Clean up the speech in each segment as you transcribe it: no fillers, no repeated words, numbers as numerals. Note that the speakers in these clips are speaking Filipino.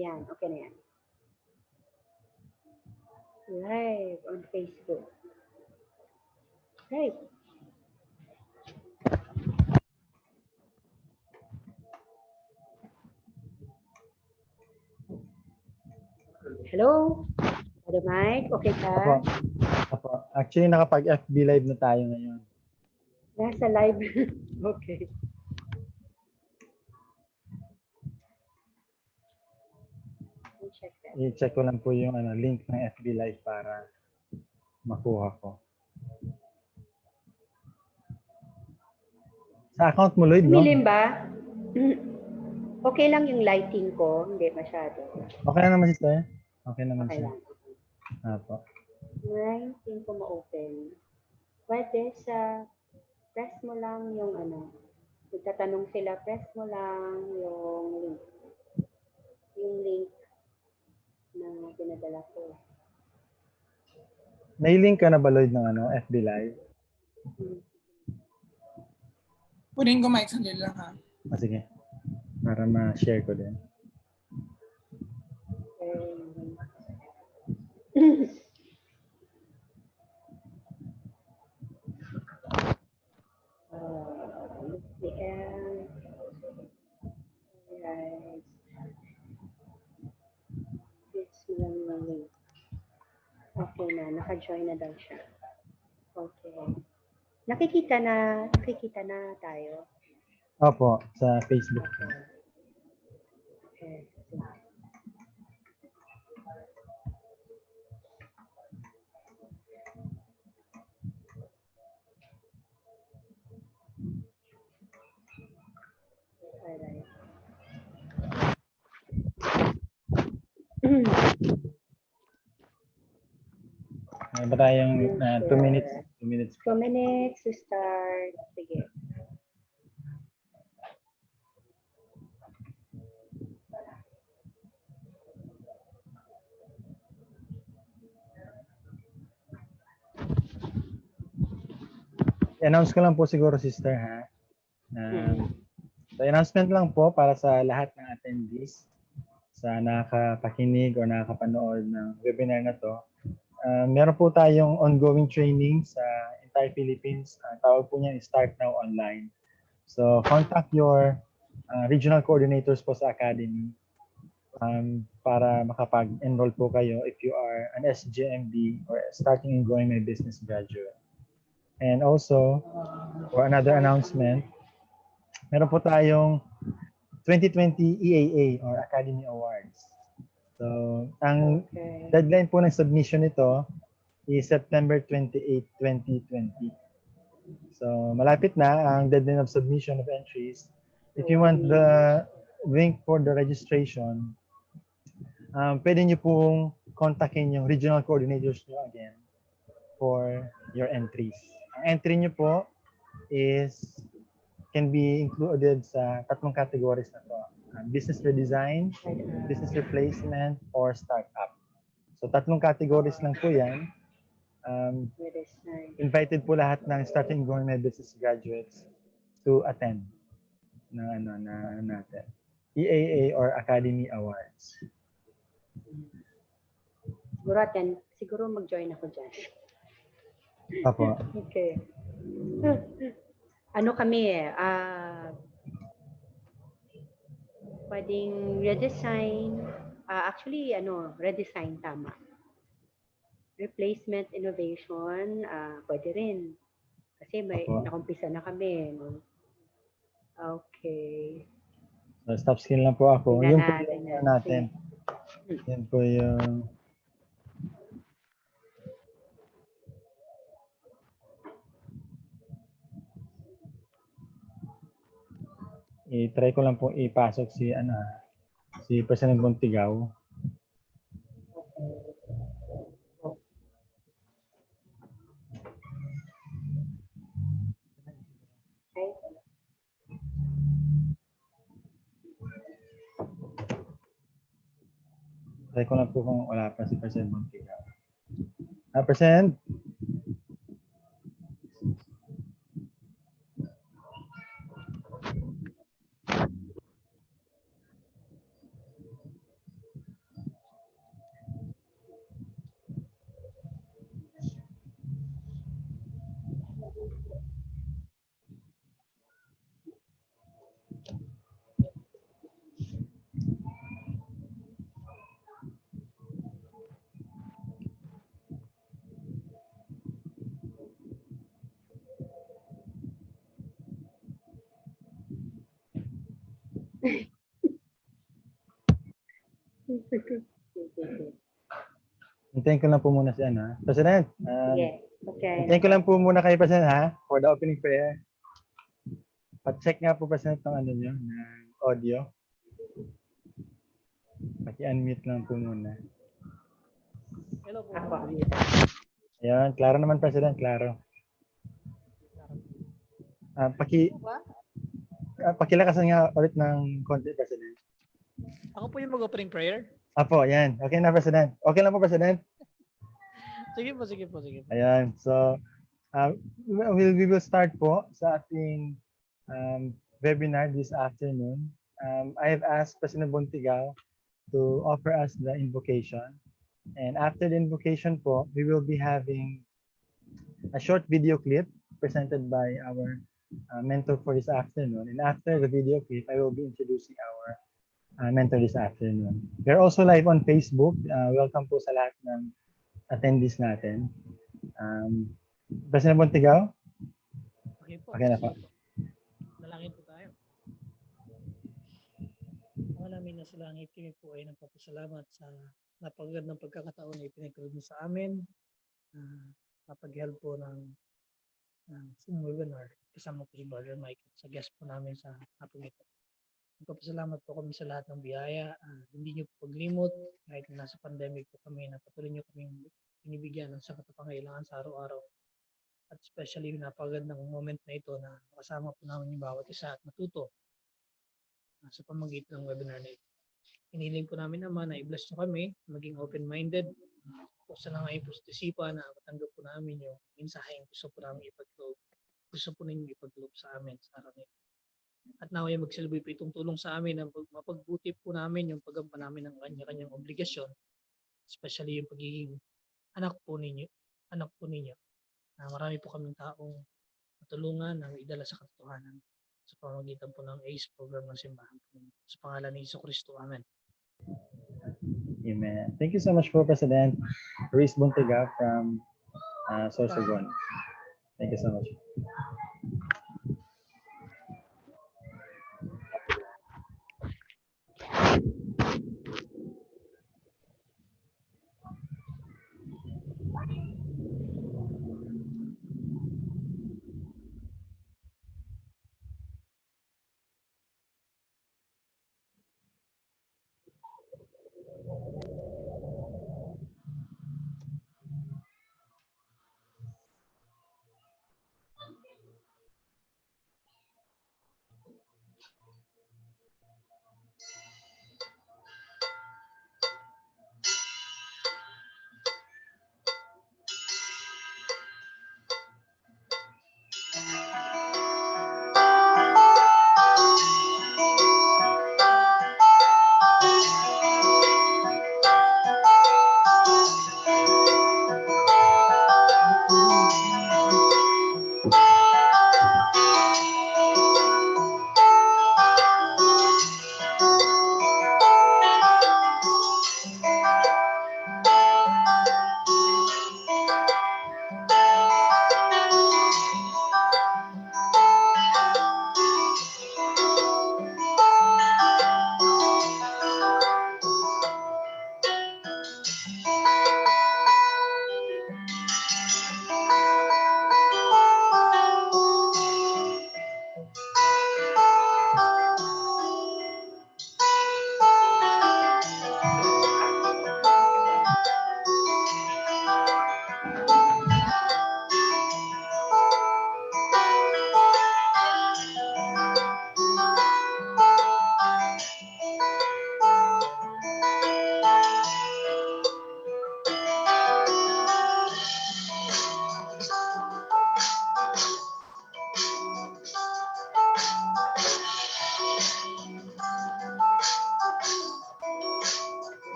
Yan, okay na yan. Live on Facebook. Right. Hello? Brother Mike, okay ka? Apo. Apo. Actually, nakapag-FB live na tayo ngayon. Nasa live. Okay. Check that. I-check ko lang po yung link ng FB live para makuha ko. Sa account mo, Lloyd, no? Milim ba? Okay lang yung lighting ko, hindi masyado. Okay naman, sister. Okay naman Okay siya. lang. Apo. Lighting ko ma-open. Pwede sa press mo lang yung magtatanong sila, press mo lang yung link. Yung link na pinadala ko. May link ka na ba, Lloyd, ng FB live? Punin ko mic sandali lang ha. Sige. Para ma-share ko din. Okay na, naka-join na daw siya. Okay. Nakikita na tayo. Opo, sa Facebook. Okay. Alright. May ba tayong 2 minutes? 2 minutes. 2 minutes to start. Sige. I-announce ko lang po siguro, sister, ha? So, announcement lang po para sa lahat ng attendees sa nakakapakinig o nakakapanood ng webinar na to. Meron po tayong ongoing training sa entire Philippines. Tawag po niyan Start Now Online. So, contact your regional coordinators po sa Academy para makapag-enroll po kayo if you are an SGMB or starting and growing my business graduate. And also, for another announcement, meron po tayong 2020 EAA or Academy Awards. So, ang deadline po ng submission nito is September 28, 2020. So, malapit na ang deadline of submission of entries. If you want the link for the registration, pwede nyo pong kontakin yung regional coordinators nyo again for your entries. Ang entry nyo po can be included sa 3 categories na to. Business redesign, business replacement, or startup. So 3 categories lang po yan. Invited po lahat ng starting growing my business graduates to attend na natin. EAA or Academy Awards. Siguro mag-join ako dyan. Apo. Okay. Ano kami pwedeng redesign, actually redesign tama. Replacement innovation, pwede rin. Kasi may nakumpisa na kami. No? Okay. So, stop skill lang po ako. Yung po yung natin. Yan po yung i-try ko lang po ipasok si President Bontigaw. Try ko lang po kung wala pa si President Bontigaw. President? Hintayin ko lang po muna si ano. President, Sige. Okay. hintayin ko lang po muna kayo, President, ha? For the opening prayer. Pa-check nga po, President, ng ano nyo, ng audio. Paki-unmute lang po muna. Hello po. Ako. Ayan, klaro naman, President, klaro. Pakilakasan nga ulit ng konti, President. Ako po yung mag-opening prayer. Apo, ayan. Okay na, President. Okay lang po, President. Sige po, sige po, sige po. Ayan. So, we will start po sa ating webinar this afternoon. I have asked President Bontigal to offer us the invocation. And after the invocation po, we will be having a short video clip presented by our mentor for this afternoon. And after the video clip, I will be introducing our mentor this afternoon. We're also live on Facebook. Welcome po sa lahat ng attendees natin. President Bontigal? Okay po. Okay na po. Dalangin po tayo. Mga namin na sa langit, kami po ay nagpapasalamat sa napagandang pagkakataon na ipinagkaloob mo sa amin. Napag-help po ng Zoom webinar. Kasama po si Brother Mike at sa guest po namin sa hapong ito. Nagpapasalamat po kami sa lahat ng biyaya. Hindi niyo po paglimot kahit na nasa pandemic po kami na patuloy niyo kaming binibigyan ng sapat na pangailangan sa araw-araw. At especially yung napagandang moment na ito na makasama po namin yung bawat isa at matuto sa pamamagitan ng webinar na ito. Hiniling po namin naman na i-bless nyo kami, maging open-minded, buksan na ngayon po sa isipan na matanggap po namin yung mensaheng gusto po namin ipag-loob. Gusto po ninyo ipag-loob sa amin sa araw na ito. At naway magsilbi po itong tulong sa amin na mapagbuti po namin yung paggampan namin ng kanya-kanyang obligasyon, especially yung pagiging anak po ninyo. Marami po kaming taong matulungan na idala sa katotohanan sa pamamagitan po ng ACE program ng simbahan po. Sa pangalan ni Jesucristo. Amen. Amen. Thank you so much po, President Ruiz Bontiga from Sorsogon. Thank you so much.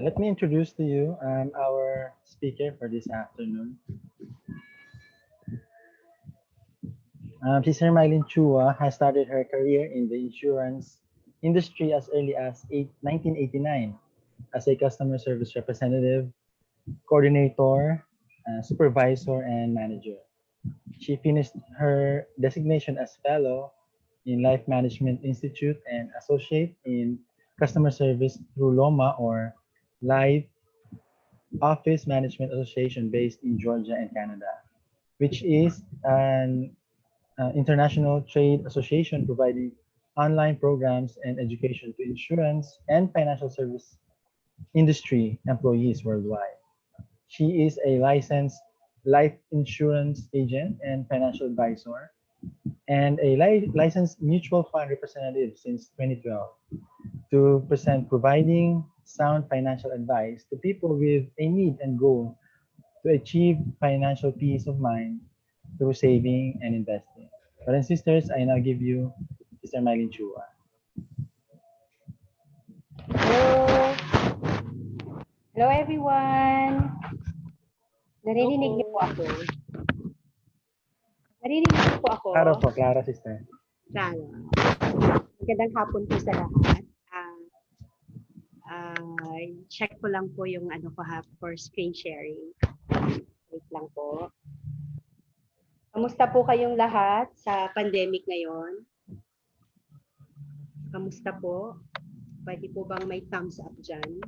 Let me introduce to you our speaker for this afternoon. Sister MYLENE CHUA has started her career in the insurance industry as early as 1989 as a customer service representative, coordinator, supervisor, and manager. She finished her designation as fellow in Life Management Institute and associate in customer service through LOMA or Life Office Management Association based in Georgia and Canada, which is an international trade association providing online programs and education to insurance and financial service industry employees worldwide. She is a licensed life insurance agent and financial advisor and a licensed mutual fund representative since 2012 to present providing sound financial advice to people with a need and goal to achieve financial peace of mind through saving and investing. Brothers and sisters, I now give you Sister MYLENE CHUA. Hello. Hello everyone. Naririnig niyo po ako? Naririnig niyo po ako? Klaro po, klaro sister. Klaro. Magandang hapon po sa lahat. Check ko lang po yung ano ko for screen sharing. Wait lang po. Kamusta po kayong lahat sa pandemic ngayon? Kamusta po? Pwede po bang may thumbs up dyan?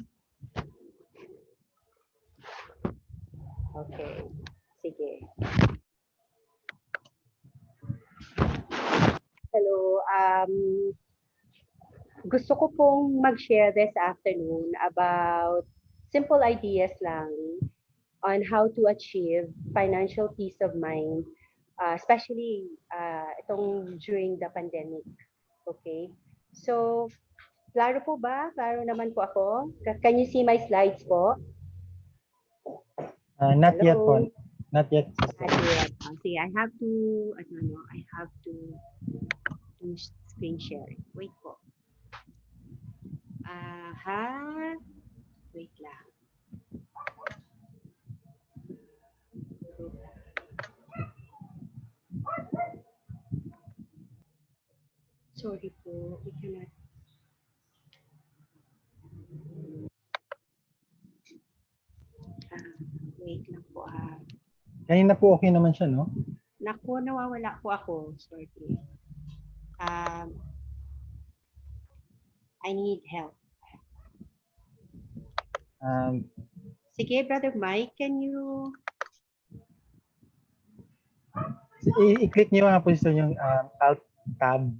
Okay. Sige. Hello. Gusto ko pong mag-share this afternoon about simple ideas lang on how to achieve financial peace of mind, especially itong during the pandemic. Okay? So, klaro po ba? Klaro naman po ako? Can you see my slides po? Not yet po. Hello? Not yet, sister. Not yet. See, I have to do screen sharing. Wait po. Wait lang. Sorry po, we cannot. Wait lang po Kanina po okay naman siya, no? Naku, nawawala po ako. Sorry. I need help. Sige, Brother Mike, can you... I-click niyo nga po sister yung Alt-Tab.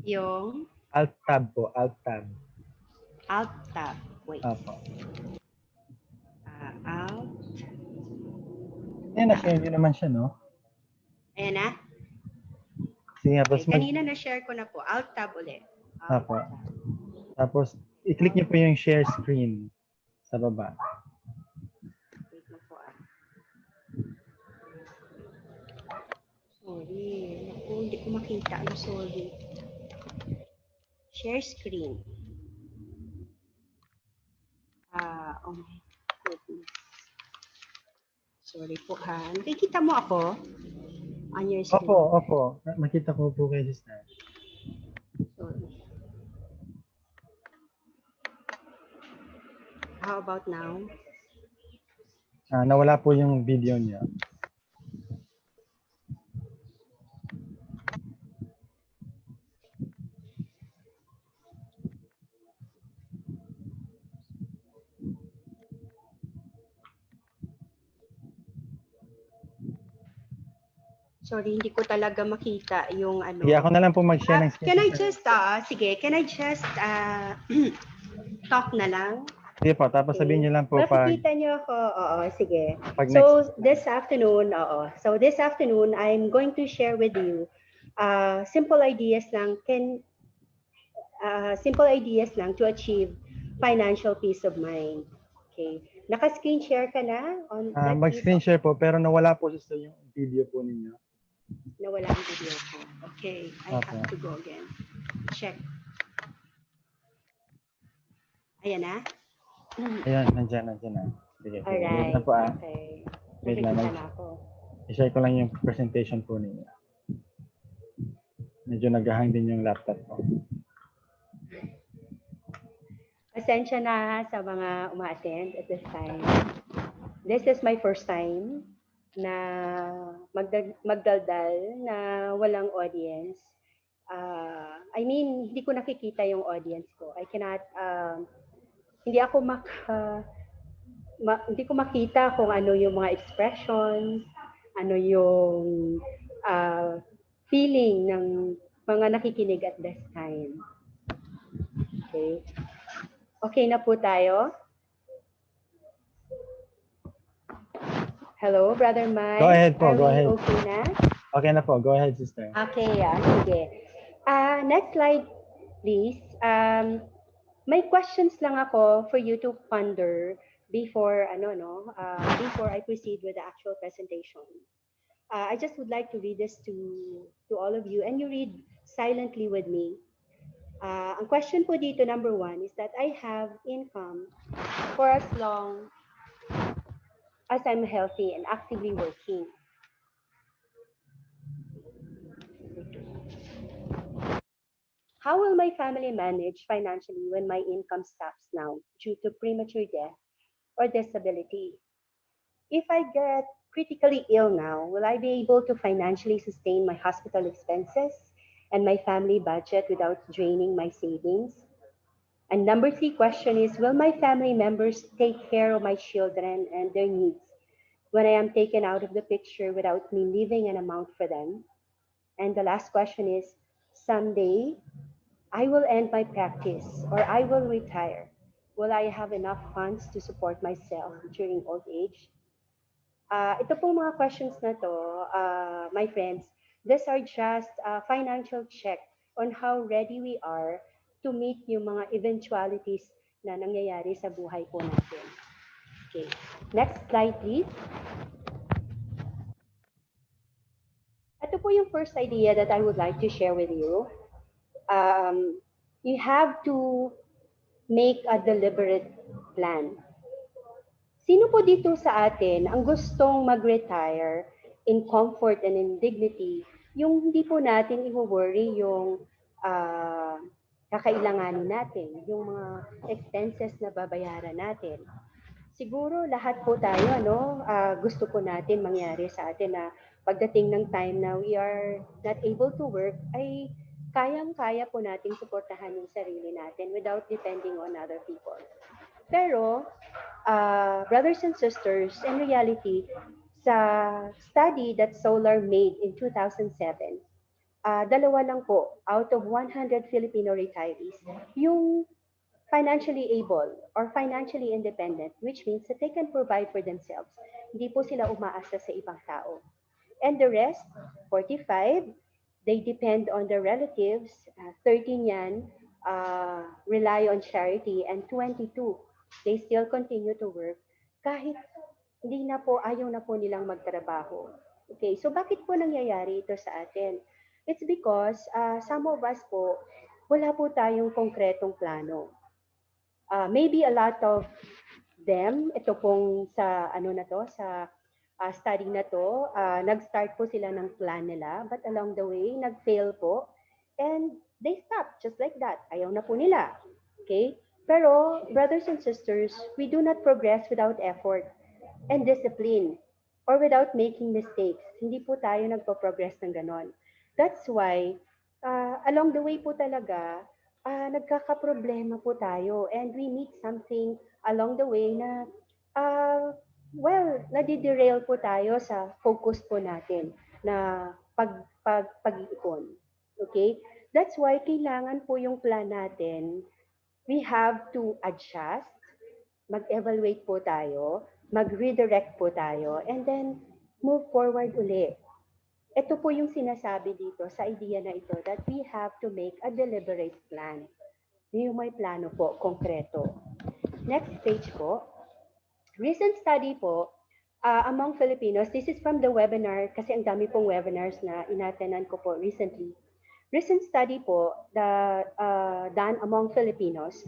Yung Alt-Tab po, Alt-Tab. Alt-Tab. Wait. Opo. Alt. Na-share niyo naman siya, no? Ayan na. Sige nga, Okay. Kanina na-share ko na po. Alt-Tab ulit. Opo. Tapos, i-click niyo po yung share screen sa baba. Wait lang po Sorry. Naku, hindi ko makita. I'm sorry. Share screen. Oh my goodness. Sorry po Nakikita mo ako? On your screen. Opo. Makita ko po kayo, sister. Sorry. How about now? Nawala po yung video niya. Sorry, hindi ko talaga makita yung ano. Sige, ako na lang po mag-share ng screen. Can I just talk na lang? Sige po, tapos sabihin niyo lang po pag... Makikita niyo ako. Oo, sige. Pag So, this afternoon, I'm going to share with you simple ideas lang to achieve financial peace of mind. Okay. Naka-screen share ka na? Mag-screen share po, pero nawala po sister yung video po ninyo. Nawala ang video ko. Okay, I have to go again. Check. Ayan na? Ayan, nandiyan na. Sige. Wait Alright. lang po Okay. Wait lang. Nakikita na ako. I-share ko lang yung presentation po ninyo. Medyo naghahang din yung laptop ko. Pasensya na sa mga uma-attend at this time. This is my first time na magdaldal na walang audience. I mean, hindi ko nakikita yung audience ko. I cannot, hindi ko makita kung ano yung mga expressions, ano yung feeling ng mga nakikinig at this time. Okay. Okay na po tayo. Hello, Brother Mike. Go ahead po, Are go we ahead. okay na? Okay na po. Go ahead, sister. Okay, sige. Next slide, please. May questions lang ako for you to ponder before before I proceed with the actual presentation. I just would like to read this to all of you, and you read silently with me. Ang question po dito, number 1, is that I have income for as long as I'm healthy and actively working. How will my family manage financially when my income stops now due to premature death or disability? If I get critically ill now, will I be able to financially sustain my hospital expenses and my family budget without draining my savings? And number 3 question is, will my family members take care of my children and their needs when I am taken out of the picture without me leaving an amount for them? And the last question is, someday I will end my practice or I will retire. Will I have enough funds to support myself during old age? Ito po mga questions na to, my friends, these are just a financial check on how ready we are to meet yung mga eventualities na nangyayari sa buhay po natin. Okay. Next slide, please. Ito po yung first idea that I would like to share with you. You have to make a deliberate plan. Sino po dito sa atin ang gustong mag-retire in comfort and in dignity, yung hindi po natin i-worry yung kakailanganin natin, yung mga expenses na babayaran natin. Siguro lahat po tayo, gusto po natin mangyari sa atin na pagdating ng time na we are not able to work, ay kayang-kaya po nating suportahan yung sarili natin without depending on other people. Pero, brothers and sisters, in reality, sa study that Solar made in 2007, dalawa lang po out of 100 Filipino retirees yung financially able or financially independent, which means that they can provide for themselves. Hindi po sila umaasa sa ibang tao. And the rest, 45, they depend on their relatives. 13 yan, rely on charity. And 22, they still continue to work kahit ayaw na po nilang magtrabaho. Okay, so bakit po nangyayari ito sa atin? It's because some of us po, wala po tayong konkretong plano. Maybe a lot of them, ito pong sa study na to, nag-start po sila ng plan nila, but along the way, nag-fail po, and they stop just like that. Ayaw na po nila. Okay? Pero, brothers and sisters, we do not progress without effort and discipline or without making mistakes. Hindi po tayo nagpo-progress ng ganon. That's why, along the way po talaga, nagkakaproblema po tayo and we meet something along the way na nadi-derail po tayo sa focus po natin na pag-iipon. Okay? That's why kailangan po yung plan natin, we have to adjust, mag-evaluate po tayo, mag-redirect po tayo, and then move forward uli. Ito po yung sinasabi dito sa idea na ito that we have to make a deliberate plan. Yung may plano po, konkreto. Next page po. Recent study po among Filipinos, this is from the webinar, kasi ang dami pong webinars na inatenan ko po recently. Recent study po done among Filipinos,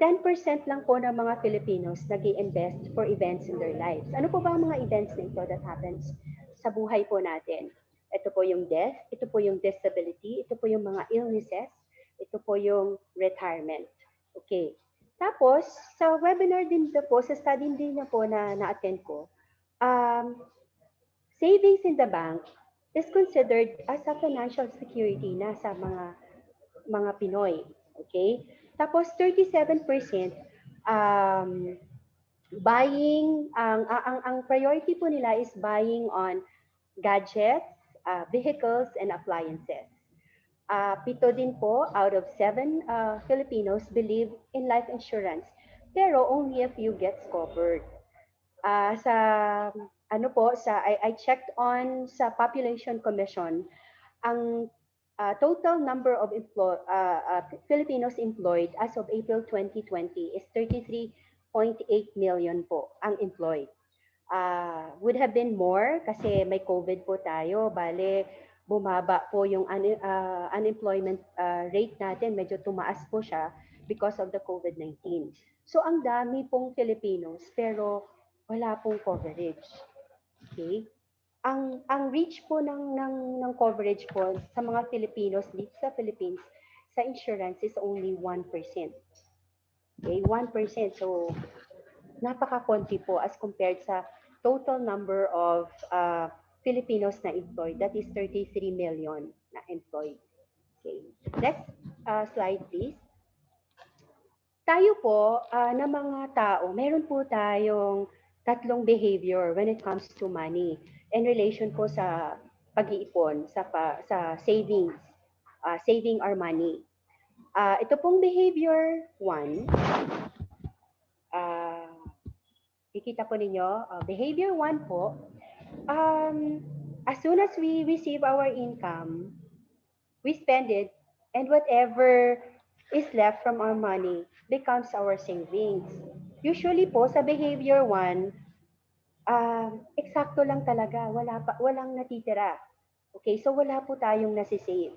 10% lang po ng mga Filipinos nag-i-invest for events in their lives. Ano po ba ang mga events na ito that happens sa buhay po natin? Ito po yung death, ito po yung disability, ito po yung mga illnesses, ito po yung retirement. Okay. Tapos, sa webinar din po, sa study din na po na na-attend ko, savings in the bank is considered as a financial security na sa mga Pinoy. Okay? Tapos 37% buying ang priority po nila is buying on gadgets, vehicles and appliances. 7 din po out of 7 Filipinos believe in life insurance, pero only a few gets covered. Sa ano po I checked on sa Population Commission, ang total number of Filipinos employed as of April 2020 is 33.8 million po ang employed. Would have been more kasi may COVID po tayo. Bale, bumaba po yung unemployment rate natin. Medyo tumaas po siya because of the COVID-19. So, ang dami pong Filipinos pero wala pong coverage. Okay? Ang reach po ng coverage po sa mga Filipinos dito sa Philippines sa insurance is only 1%. Okay, 1%. So, napaka-konti po as compared sa total number of Filipinos na employed. That is 33 million na employed. Okay. Next slide, please. Tayo po na mga tao, meron po tayong tatlong behavior when it comes to money in relation po sa pag-iipon, sa savings, saving our money. Ito pong behavior 1, kikita po ninyo, behavior 1 po, as soon as we receive our income, we spend it, and whatever is left from our money becomes our savings. Usually po sa behavior 1, eksakto lang talaga, walang natitira. Okay, so wala po tayong nasisave.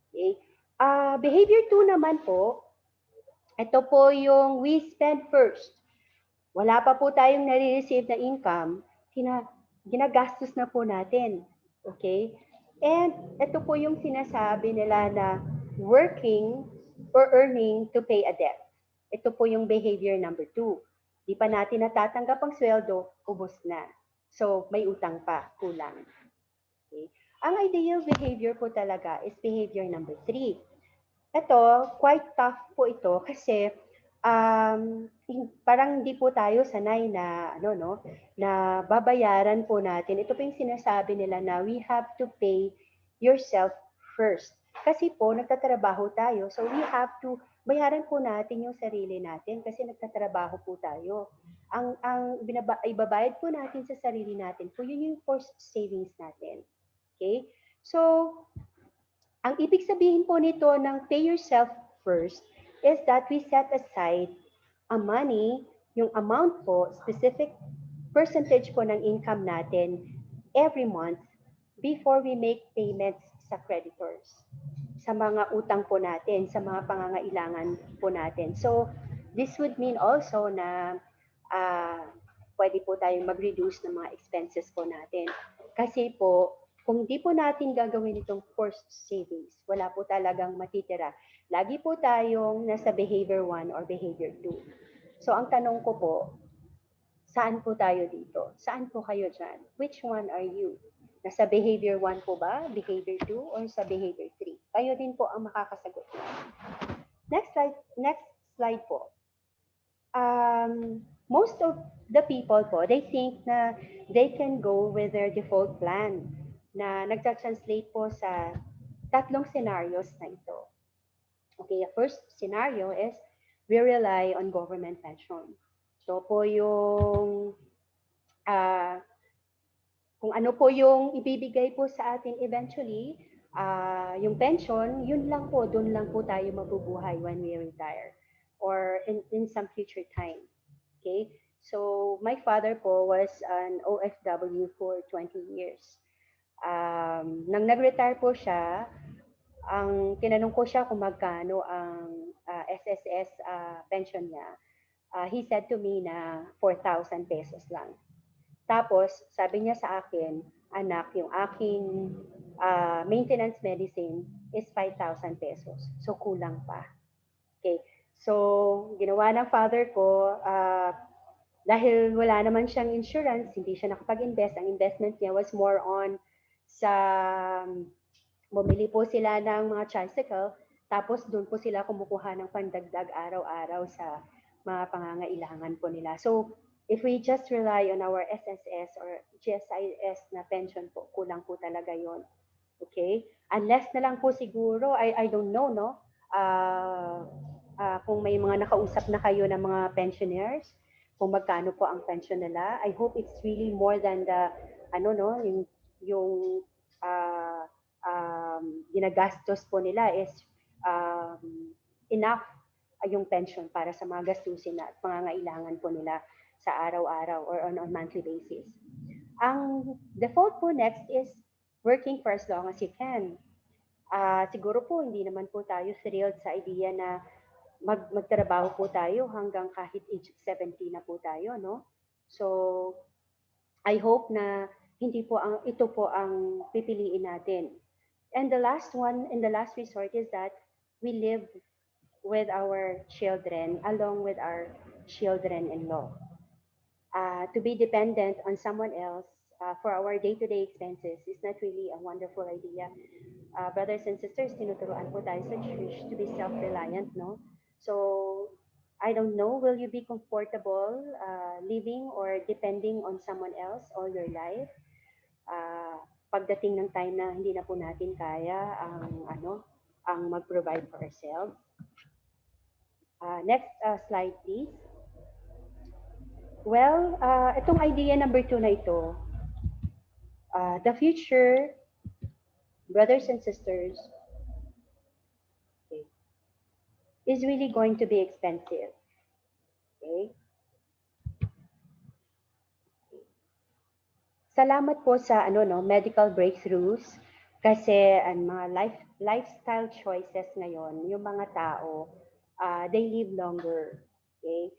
Okay? Behavior 2 naman po, ito po yung we spend first. Wala pa po tayong nare-receive na income, ginagastos na po natin. Okay? And ito po yung sinasabi nila na working or earning to pay a debt. Ito po yung behavior number 2. Di pa natin natatanggap ang sweldo, ubos na. So, may utang pa, kulang. Okay? Ang ideal behavior po talaga is behavior number 3. Ito, quite tough po ito kasi parang hindi po tayo sanay na na babayaran po natin. Ito po yung sinasabi nila na we have to pay yourself first. Kasi po nagtatrabaho tayo, so we have to bayaran po natin yung sarili natin kasi nagtatrabaho po tayo. Ang ibabayad po natin sa sarili natin po yun yung first savings natin. Okay? So, ang ibig sabihin po nito ng pay yourself first is that we set aside a money, yung amount po, specific percentage po ng income natin every month before we make payments sa creditors, sa mga utang po natin, sa mga pangangailangan po natin. So, this would mean also na pwede po tayong mag-reduce ng mga expenses po natin. Kasi po, kung di po natin gagawin itong forced savings, wala po talagang matitira. Lagi po tayong nasa behavior 1 or behavior 2. So ang tanong ko po, saan po tayo dito? Saan po kayo dyan? Which one are you? Nasa behavior 1 po ba? Behavior 2? Or sa behavior 3? Kayo din po ang makakasagot. Next slide po. Most of the people po, they think na they can go with their default plan na nagta-translate po sa tatlong scenarios na ito. Okay, the first scenario is we rely on government pension. So po yung kung ano po yung ibibigay po sa atin eventually, yung pension, yun lang po, doon lang po tayo mabubuhay when we retire or in some future time. Okay? So my father po was an OFW for 20 years. Nang nag-retire po siya, ang tinanong ko siya kung magkano ang SSS pension niya, he said to me na 4,000 pesos lang. Tapos, sabi niya sa akin, anak, yung aking maintenance medicine is 5,000 pesos. So, kulang pa. Okay. So, ginawa ng father ko, dahil wala naman siyang insurance, hindi siya nakapag-invest. Ang investment niya was more on sa, bumili po sila ng mga tricycle, tapos doon po sila kumukuha ng pandagdag araw-araw sa mga pangangailangan po nila. So, if we just rely on our SSS or GSIS na pension po, kulang po talaga yon. Okay? Unless na lang po siguro, I don't know, no? Kung may mga nakausap na kayo ng mga pensioners, kung magkano po ang pension nila, I hope it's really more than the, yung ginagastos po nila is enough yung pension para sa mga gastusin at pangangailangan po nila sa araw-araw or on a monthly basis. Ang default po next is working for as long as you can. Siguro po hindi naman po tayo thrilled sa idea na magtrabaho po tayo hanggang kahit age 70 na po tayo, no? So, I hope na ito po ang pipiliin natin. And the last one, in the last resort, is that we live with our children along with our children-in-law. To be dependent on someone else for our day-to-day expenses is not really a wonderful idea. Brothers and sisters, tinuturuan po tayo sa church to be self-reliant, no? So, I don't know, will you be comfortable living or depending on someone else all your life? Pagdating ng time na hindi na po natin kaya ang mag-provide for ourselves. Next slide, please. Well, itong idea number 2 na ito, the future, brothers and sisters, okay, is really going to be expensive. Okay? Salamat po sa medical breakthroughs kasi ang mga lifestyle choices ngayon, yung mga tao, they live longer. Okay?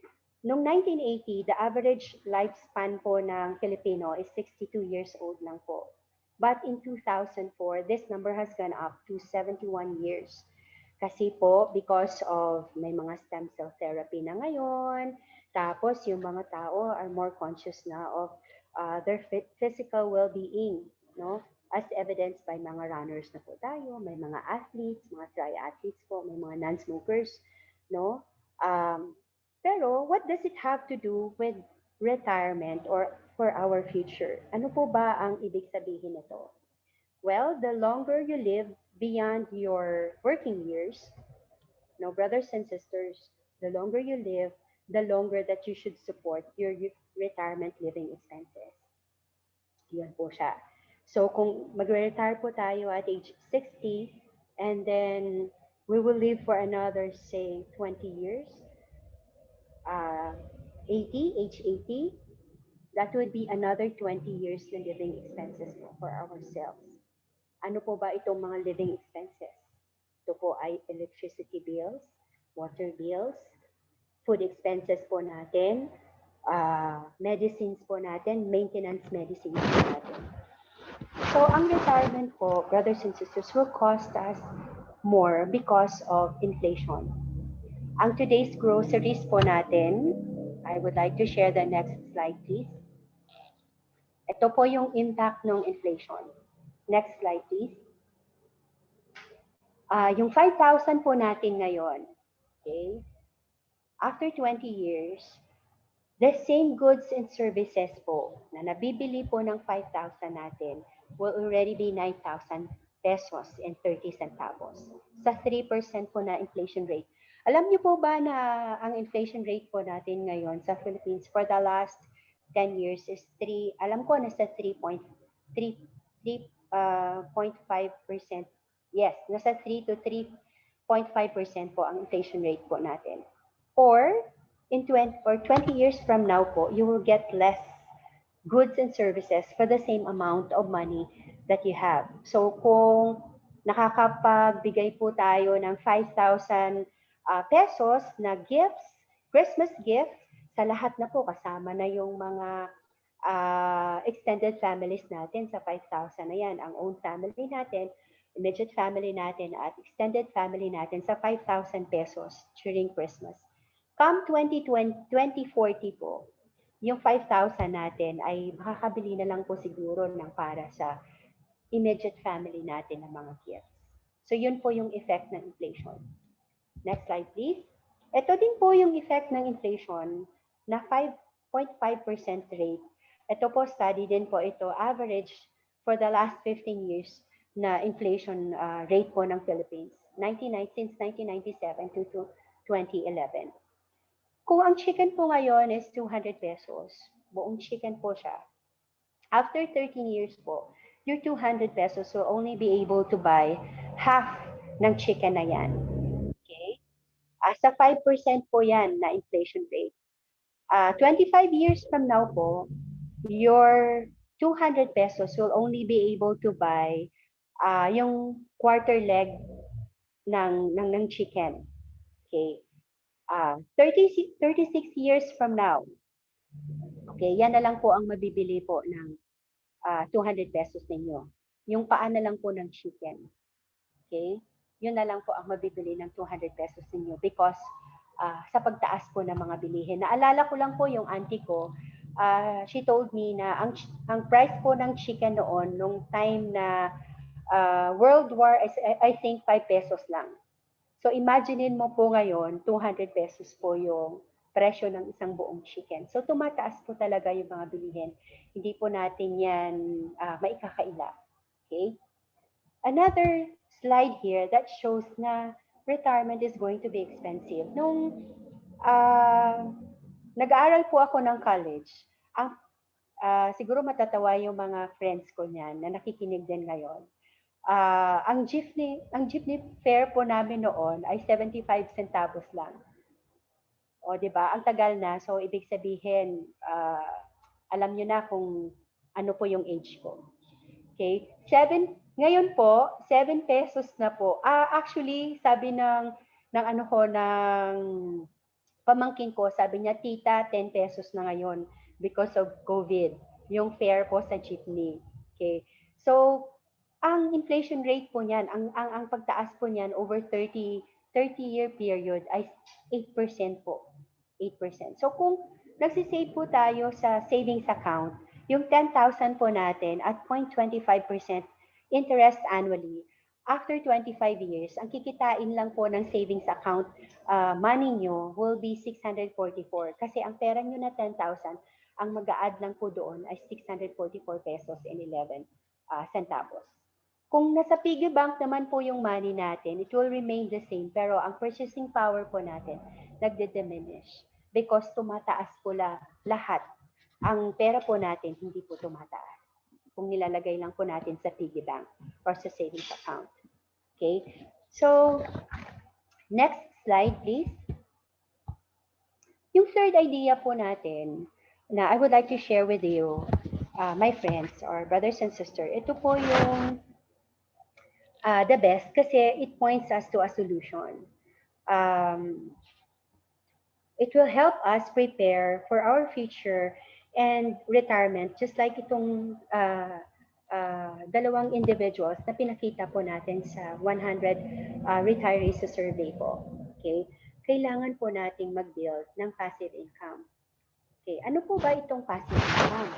Noong 1980, the average lifespan po ng Filipino is 62 years old lang po. But in 2004, this number has gone up to 71 years. Kasi po, because of may mga stem cell therapy na ngayon, tapos yung mga tao are more conscious na of their physical well-being, no? As evidenced by mga runners na po tayo, may mga athletes, mga triathletes po, may mga non-smokers, no? Pero what does it have to do with retirement or for our future? Ano po ba ang ibig sabihin nito? Well, the longer you live beyond your working years, no, brothers and sisters, the longer you live, the longer that you should support your retirement living expenses. Yun po siya. So kung mag-retire po tayo at age 60, and then we will live for another, say, 20 years, age 80, that would be another 20 years na living expenses for ourselves. Ano po ba itong mga living expenses? Ito po ay electricity bills, water bills, food expenses po natin, medicines po natin, maintenance medicines po natin. So, ang retirement po, brothers and sisters, will cost us more because of inflation. Ang today's groceries po natin, I would like to share the next slide, please. Ito po yung impact ng inflation. Next slide, please. Yung 5,000 po natin ngayon, okay? After 20 years, the same goods and services po na nabibili po ng 5,000 natin will already be 9,000 pesos and 30 centavos sa 3% po na inflation rate. Alam niyo po ba na ang inflation rate po natin ngayon sa Philippines for the last 10 years is alam ko nasa 3.5%. Yes, nasa 3 to 3.5% po ang inflation rate po natin. Or 20 years from now po, you will get less goods and services for the same amount of money that you have. So kung nakakapagbigay po tayo ng 5,000 pesos na gifts, Christmas gifts, sa lahat na po kasama na yung mga extended families natin sa 5,000 na yan. Ang own family natin, immediate family natin, at extended family natin sa 5,000 pesos during Christmas. Come 2040 po, yung 5,000 natin ay makakabili na lang po siguro ng para sa immediate family natin ng mga gifts. So yun po yung effect ng inflation. Next slide please. Ito din po yung effect ng inflation na 5.5% rate. Ito po, study din po ito, average for the last 15 years na inflation rate po ng Philippines. Since 1997 to 2011. Kung ang chicken po ngayon is 200 pesos, buong chicken po siya. After 13 years po, your 200 pesos will only be able to buy half ng chicken na yan. Okay? Sa 5% po yan na inflation rate. 25 years from now po, your 200 pesos will only be able to buy yung quarter leg ng chicken. Okay? 36 years from now, okay, yan na lang po ang mabibili po ng 200 pesos ninyo. Yung paa na lang po ng chicken. Okay? Yun na lang po ang mabibili ng 200 pesos ninyo because sa pagtaas po ng mga bilihin. Naalala ko lang po yung auntie ko, she told me na ang price po ng chicken noon, nung time na World War, I think 5 pesos lang. So imaginein mo po ngayon, 200 pesos po yung presyo ng isang buong chicken. So tumataas po talaga yung mga bilihin. Hindi po natin yan maikakaila. Okay? Another slide here that shows na retirement is going to be expensive. Nung nag-aaral po ako ng college, siguro matatawa yung mga friends ko niyan na nakikinig din ngayon. Ang jeepney fare po namin noon ay 75 centavos lang. O, di ba? Ang tagal na. So, ibig sabihin, alam nyo na kung ano po yung age ko. Okay? Ngayon po, 7 pesos na po. Actually, sabi ng pamangkin ko, sabi niya, tita, 10 pesos na ngayon because of COVID. Yung fare po sa jeepney. Okay? So, ang inflation rate po niyan, ang pagtaas po niyan over 30-year period ay 8% po. 8%. So kung nagsisave po tayo sa savings account, yung 10,000 po natin at 0.25% interest annually, after 25 years, ang kikitain lang po ng savings account money nyo will be 644. Kasi ang pera nyo na 10,000, ang mag-a-add lang po doon ay 644 pesos and 11 centavos. Kung nasa piggy bank naman po yung money natin, it will remain the same. Pero ang purchasing power po natin, nagde-diminish. Because tumataas po lahat. Ang pera po natin, hindi po tumataas. Kung nilalagay lang po natin sa piggy bank or sa savings account. Okay? So, next slide please. Yung third idea po natin na I would like to share with you, my friends or brothers and sisters, ito po yung the best kasi it points us to a solution. It will help us prepare for our future and retirement, just like itong dalawang individuals na pinakita po natin sa 100 retirees sa survey po. Okay? Kailangan po nating mag-build ng passive income. Okay, ano po ba itong passive income?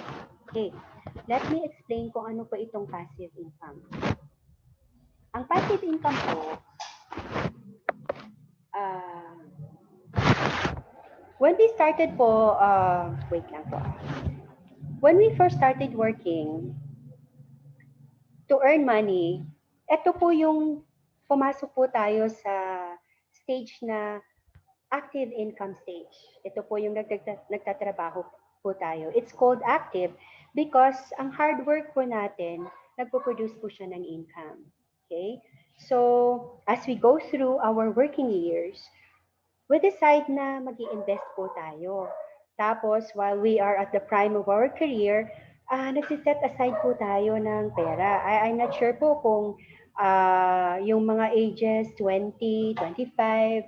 Okay, let me explain kung ano po itong passive income. Ang passive income po, when we started po, wait lang po. When we first started working to earn money, ito po yung pumasok po tayo sa stage na active income stage. Ito po yung nagtatrabaho po tayo. It's called active because ang hard work po natin, nagpo-produce po siya ng income. Okay? So, as we go through our working years, we decide na mag-i-invest po tayo. Tapos, while we are at the prime of our career, nagsiset aside po tayo ng pera. I'm not sure po kung yung mga ages 20, 25,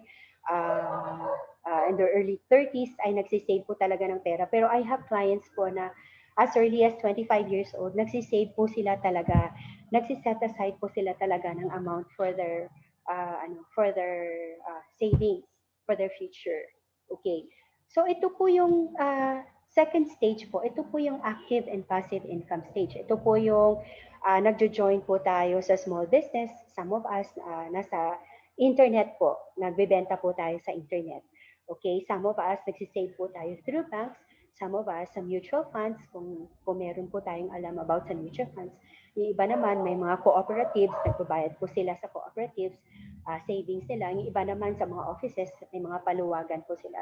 in their early 30s ay nagsisave po talaga ng pera. Pero I have clients po na as early as 25 years old, nagsisave po sila talaga, nagsiset aside po sila talaga ng amount for their savings, for their future. Okay. So ito po yung second stage po. Ito po yung active and passive income stage. Ito po yung nagjo-join po tayo sa small business. Some of us nasa internet po. Nagbebenta po tayo sa internet. Okay, some of us nagsisave po tayo through banks. Some of us sa mutual funds, kung meron po tayong alam about sa mutual funds. Yung iba naman, may mga cooperatives, nagbabayad po sila sa cooperatives, savings sila. Yung iba naman sa mga offices, may mga paluwagan po sila.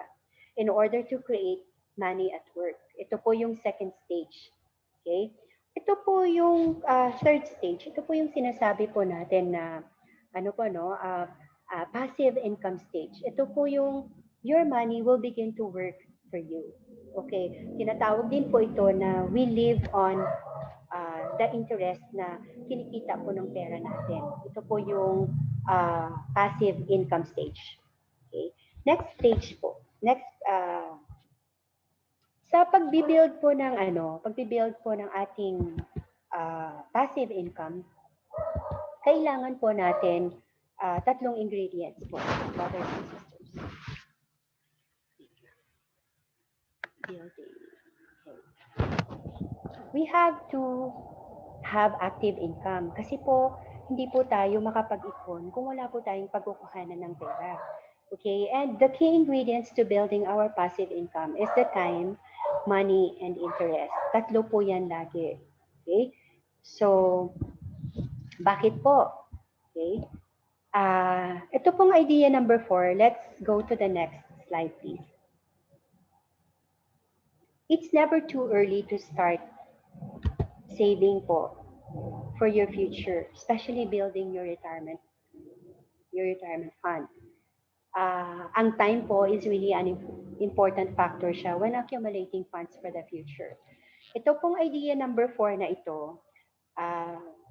In order to create money at work. Ito po yung second stage. Okay? Ito po yung third stage. Ito po yung sinasabi po natin na passive income stage. Ito po yung your money will begin to work for you. Okay? Tinatawag din po ito na we live on the interest na kinikita po ng pera natin. Ito po yung passive income stage. Okay? Next stage po. Next sa pagbi-build po ng ating passive income, kailangan po natin tatlong ingredients po, brothers and sisters. Building. Okay. We have to have active income kasi po hindi po tayo makapag-ipon kung wala po tayong pagkukuhanan ng pera. Okay, and the key ingredients to building our passive income is the time, money, and interest. Tatlo po yan lagi. Okay, so bakit po? Okay, ito pong idea number 4. Let's go to the next slide, please. It's never too early to start saving po for your future, especially building your retirement fund. Ang time po is really an important factor siya when accumulating funds for the future. Ito pong idea number 4 na ito,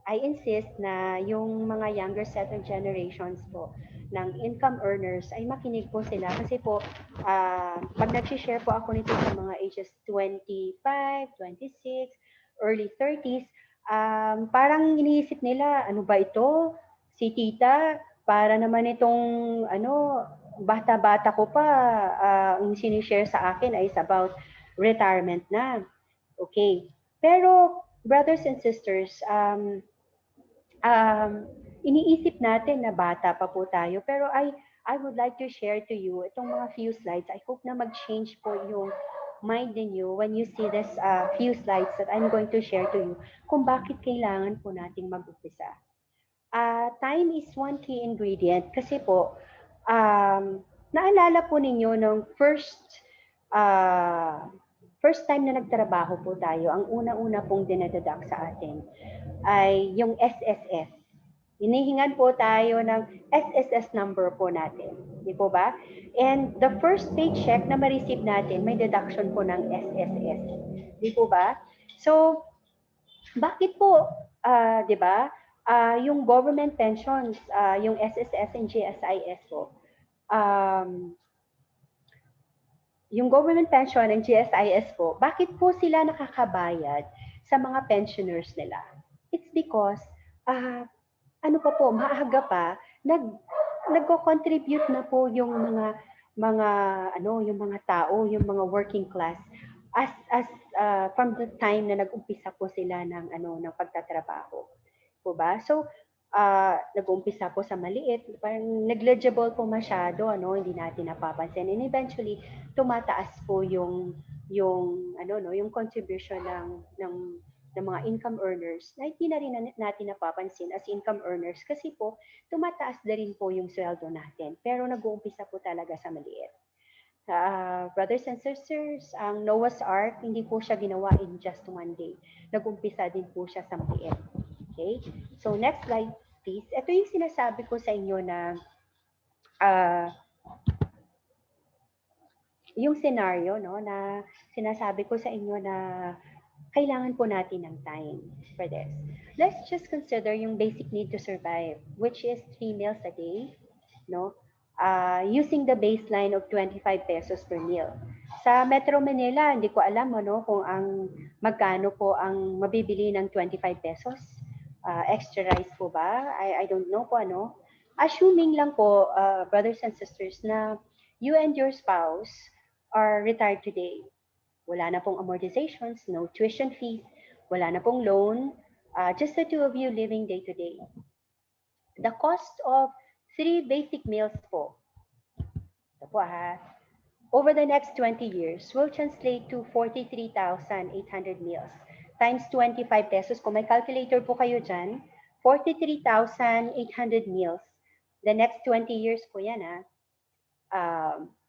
I insist na yung mga younger set of generations po ng income earners ay makinig po sila kasi po pag nag-share po ako nito sa mga ages 25, 26, early 30s, parang iniisip nila, ano ba ito? Si tita, para naman itong bata-bata ko pa, ang sinishare sa akin ay about retirement na. Okay. Pero, brothers and sisters, iniisip natin na bata pa po tayo. Pero I would like to share to you itong mga few slides. I hope na mag-change po yung mind ninyo when you see this few slides that I'm going to share to you kung bakit kailangan po nating mag-umpisa. Time is one key ingredient kasi po, naalala po ninyo nung first time na nagtrabaho po tayo, ang una-una pong dinadeduct sa atin ay yung SSS. Hinihingan po tayo ng SSS number po natin. Di po ba? And the first paycheck na ma-receive natin, may deduction po ng SSS. Di po ba? So, bakit po, di ba? Yung government pensions, yung SSS and GSIS po, yung government pension and GSIS po, bakit po sila nakakabayad sa mga pensioners nila? It's because, maaga pa, nagko-contribute na po yung mga tao, yung mga working class as from the time na nag-umpisa po sila ng pagtatrabaho. Po ba? So, nag-umpisa po sa maliit, parang negligible po masyado, hindi natin napapansin. And eventually, tumataas po yung contribution ng mga income earners na hindi na rin natin napapansin as income earners kasi po, tumataas na rin po yung sweldo natin. Pero nag-uumpisa po talaga sa maliit. Brothers and sisters, ang Noah's Ark, hindi po siya ginawa in just one day. Nag-umpisa din po siya sa maliit. Okay? So, next slide, please. Ito yung sinasabi ko sa inyo na yung scenario, na sinasabi ko sa inyo na kailangan po natin ng time for this. Let's just consider yung basic need to survive, which is 3 meals a day, using the baseline of 25 pesos per meal. Sa Metro Manila, hindi ko alam kung magkano po ang mabibili ng 25 pesos. Extra rice po ba? I don't know po Assuming lang po, brothers and sisters, na you and your spouse are retired today. Wala na pong amortizations, no tuition fees, wala na pong loan, just the two of you living day to day. The cost of 3 basic meals po, over the next 20 years will translate to 43,800 meals times 25 pesos. Kung may calculator po kayo dyan, 43,800 meals. The next 20 years po yan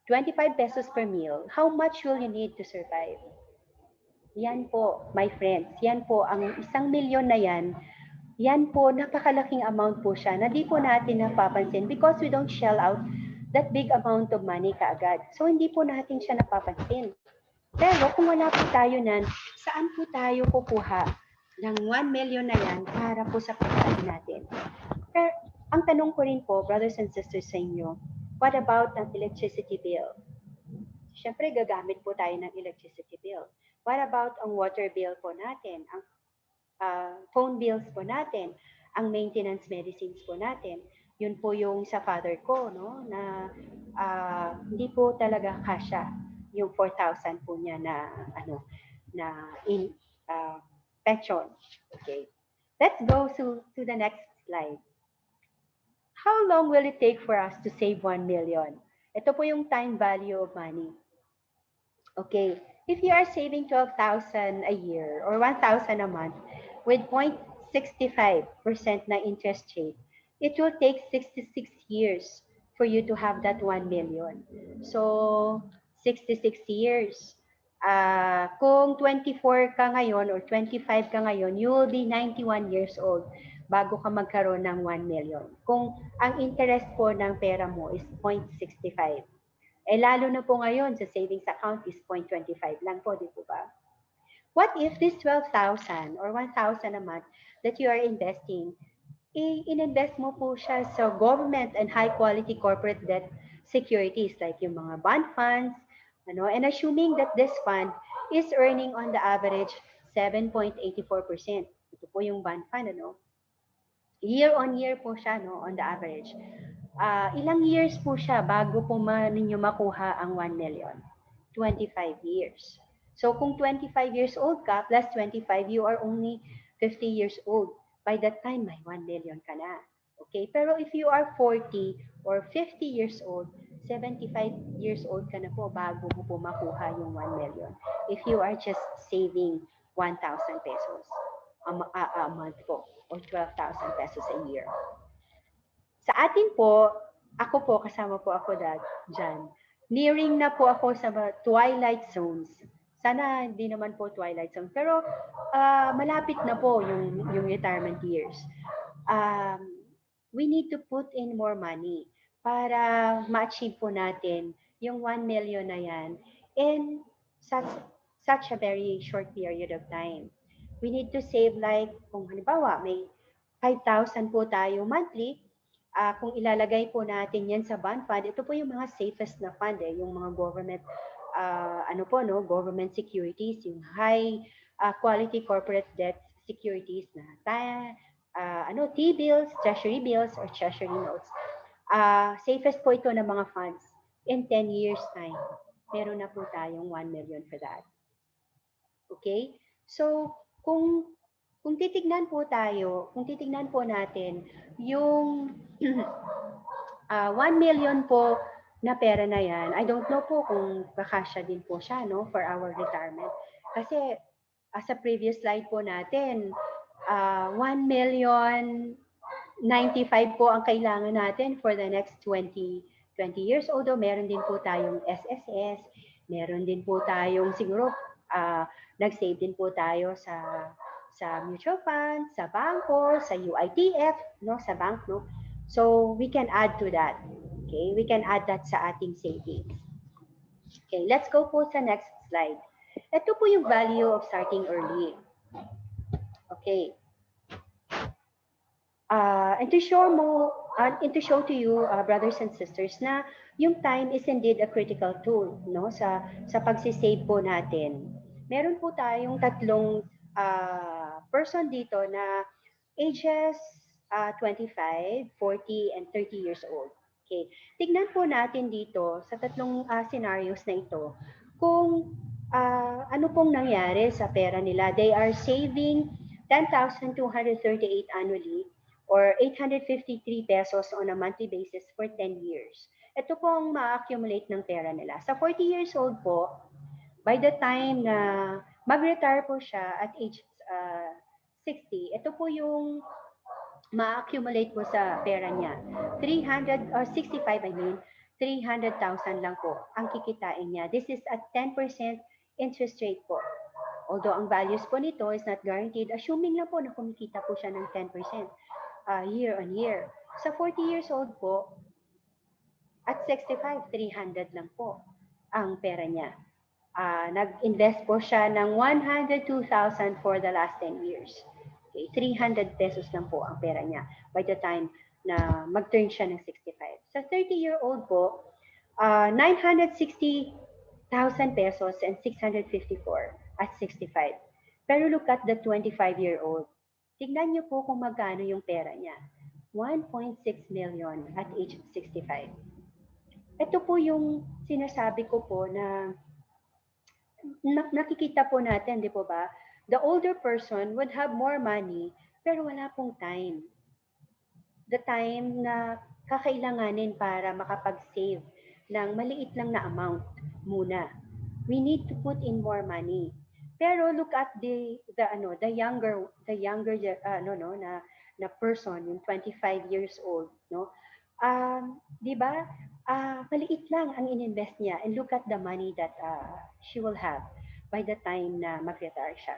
25 pesos per meal. How much will you need to survive? Yan po, my friends. Yan po, ang 1 milyon na yan, yan po, napakalaking amount po siya na di po natin napapansin because we don't shell out that big amount of money kaagad. So, hindi po natin siya napapansin. Pero kung wala po tayo nan, saan po tayo kukuha ng 1 million na yan para po sa pagkain natin? Pero, ang tanong ko rin po, brothers and sisters sa inyo, what about ang electricity bill? Siyempre, gagamit po tayo ng electricity bill. What about ang water bill po natin? Ang phone bills po natin? Ang maintenance medicines po natin? Yun po yung sa father ko, na hindi po talaga kasya yung 4,000 po niya na pension. Okay. Let's go to the next slide. How long will it take for us to save 1 million? Ito po yung time value of money. Okay. If you are saving 12,000 a year or 1,000 a month with 0.65% na interest rate, it will take 66 years for you to have that 1 million. So, 66 years. Kung 24 ka ngayon or 25 ka ngayon, you will be 91 years old bago ka magkaroon ng 1 million. Kung ang interest po ng pera mo is 0.65. Lalo na po ngayon sa savings account is 0.25 lang po, di po ba? What if this 12,000 or 1,000 a month that you are investing, i-invest mo po siya sa government and high-quality corporate debt securities like yung mga bond funds, and assuming that this fund is earning on the average 7.84%. Ito po yung bond fund, Year on year po siya, on the average. Ilang years po siya bago po ninyo makuha ang 1 million? 25 years. So kung 25 years old ka, plus 25, you are only 50 years old. By that time, may 1 million ka na. Okay? Pero if you are 40 or 50 years old, 75 years old ka na po bago mo po makuha yung 1 million. If you are just saving 1,000 pesos a month po, or 12,000 pesos a year. Sa atin po, kasama po ako dyan. Nearing na po ako sa twilight zones. Sana hindi naman po twilight zone. Pero malapit na po yung retirement years. We need to put in more money para ma-achieve po natin yung 1 million na yan in such a very short period of time. We need to save like, kung halimbawa, may 5,000 po tayo monthly, kung ilalagay po natin yan sa bond fund, ito po yung mga safest na fund, yung mga government, government securities, yung high quality corporate debt securities na T-bills, treasury bills, or treasury notes. Safest po ito ng mga funds. In 10 years time, meron na po tayong 1 million for that. Okay? So, kung titignan po natin yung 1 million po na pera na yan, I don't know po kung kakasya din po siya for our retirement. Kasi sa previous slide po natin, 1,095,000 po ang kailangan natin for the next 20 years. Although meron din po tayong SSS, meron din po tayong siguro nag-save din po tayo sa mutual funds, sa bangko, sa UITF, sa bank, So we can add to that. Okay, we can add that sa ating savings. Okay, let's go po sa next slide. Ito po yung value of starting early. Okay. And to show and to show to you, brothers and sisters, na yung time is indeed a critical tool, no, sa pagsisave po natin. Meron po tayong tatlong person dito na ages 25, 40, and 30 years old. Okay. Tignan po natin dito sa tatlong scenarios na ito kung ano pong nangyari sa pera nila. They are saving 10,238 annually or 853 pesos on a monthly basis for 10 years. Ito po ang ma-accumulate ng pera nila. Sa 40 years old po, by the time na mag-retire po siya at age 60, ito po yung ma-accumulate po sa pera niya. 365, I mean, 300,000 lang po ang kikitain niya. This is at 10% interest rate po. Although ang values po nito is not guaranteed, assuming lang po na kumikita po siya ng 10% year on year. Sa 40 years old po, at 65, 300 lang po ang pera niya. Nag-invest po siya ng 102,000 for the last 10 years. Okay, 300 pesos lang po ang pera niya by the time na mag-turn siya ng 65. Sa 30-year-old po, 960,000 pesos and 654 at 65. Pero look at the 25-year-old. Tignan niyo po kung magkano yung pera niya. 1.6 million at age 65. Ito po yung sinasabi ko po na nakikita po natin, di po ba? The older person would have more money pero wala pong time. The time na kakailanganin para makapag-save ng maliit lang na amount muna. We need to put in more money. Pero look at the younger na person, yung 25 years old, no? Di ba? Maliit lang ang ininvest niya, and look at the money that she will have by the time na mag-retire siya.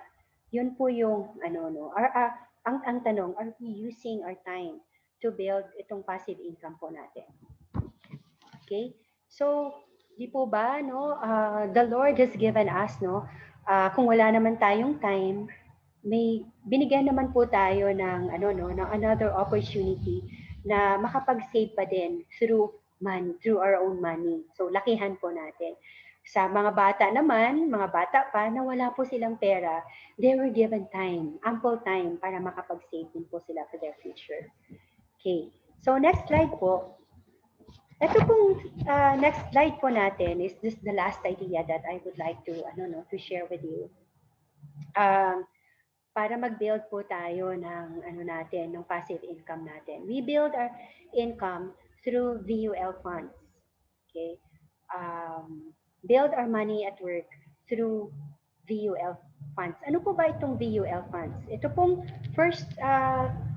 Yun po yung ang tanong, are we using our time to build itong passive income po natin? Okay? So, di po ba, no? The Lord has given us, no? Kung wala naman tayong time, may binigyan naman po tayo ng ng another opportunity na makapag-save pa din through our own money. So, lakihan po natin. Sa mga bata naman, mga bata pa na wala po silang pera, they were given time, ample time para makapag-save din po sila for their future. Okay. So, next slide po. Ito pong next slide po natin is this the last idea that I would like to to share with you. Para mag-build po tayo ng ng passive income natin. We build our income through VUL Funds. Okay? Build our money at work through VUL Funds. Ano po ba itong VUL Funds? Ito pong first,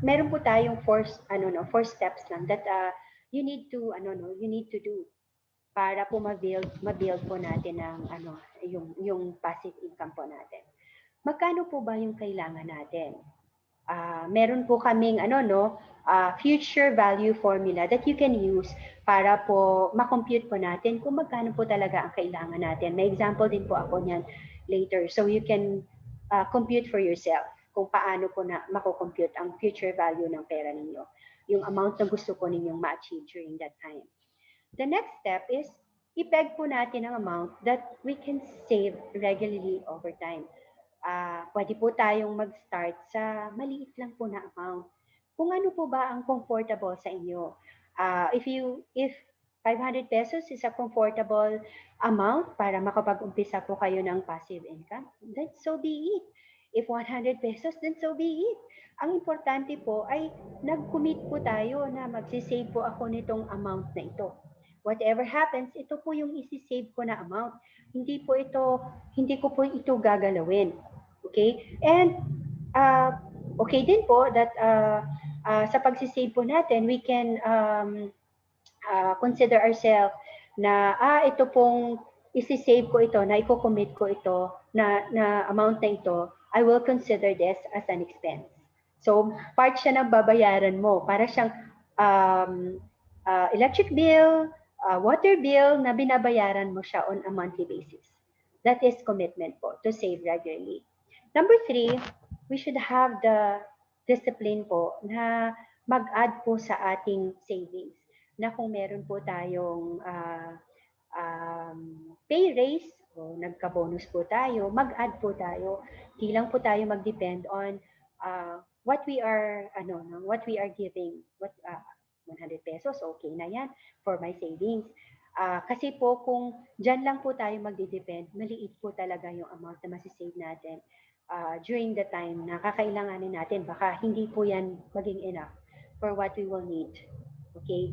meron po tayong four steps lang that you need to do para po ma-build po natin ng yung passive income po natin. Magkano po ba yung kailangan natin? Meron po kaming future value formula that you can use para po ma-compute po natin kung magkano po talaga ang kailangan natin. May example din po ako niyan later. So you can compute for yourself kung paano po na mako-compute ang future value ng pera ninyo. Yung amount na gusto po ninyong ma-achieve during that time. The next step is i-peg po natin ang amount that we can save regularly over time. Pwede po tayong mag-start sa maliit lang po na amount. Kung ano po ba ang comfortable sa inyo. If 500 pesos is a comfortable amount para makapag-umpisa po kayo ng passive income, then so be it. If 100 pesos, then so be it. Ang importante po ay nag-commit po tayo na magsisave po ako nitong amount na ito. Whatever happens, ito po yung isi-save ko na amount. Hindi ko po ito gagalawin. Okay? And okay din po that sa pagsisave po natin, we can consider ourselves na ito pong isi-save ko ito, na i-commit ko ito, na amount na ito, I will consider this as an expense. So, part siya ng babayaran mo. Para siyang electric bill, water bill na binabayaran mo siya on a monthly basis. That is commitment po to save regularly. Number 3, we should have the discipline po na mag-add po sa ating savings na kung meron po tayong pay raise o nagka-bonus po tayo, mag-add po tayo. Di lang po tayo mag-depend on what we are what we are giving. 100 pesos, okay na yan for my savings. Kasi po kung dyan lang po tayo magdi-depend, maliit po talaga yung amount na masisave natin during the time na kakailanganin natin. Baka hindi po yan maging enough for what we will need. Okay?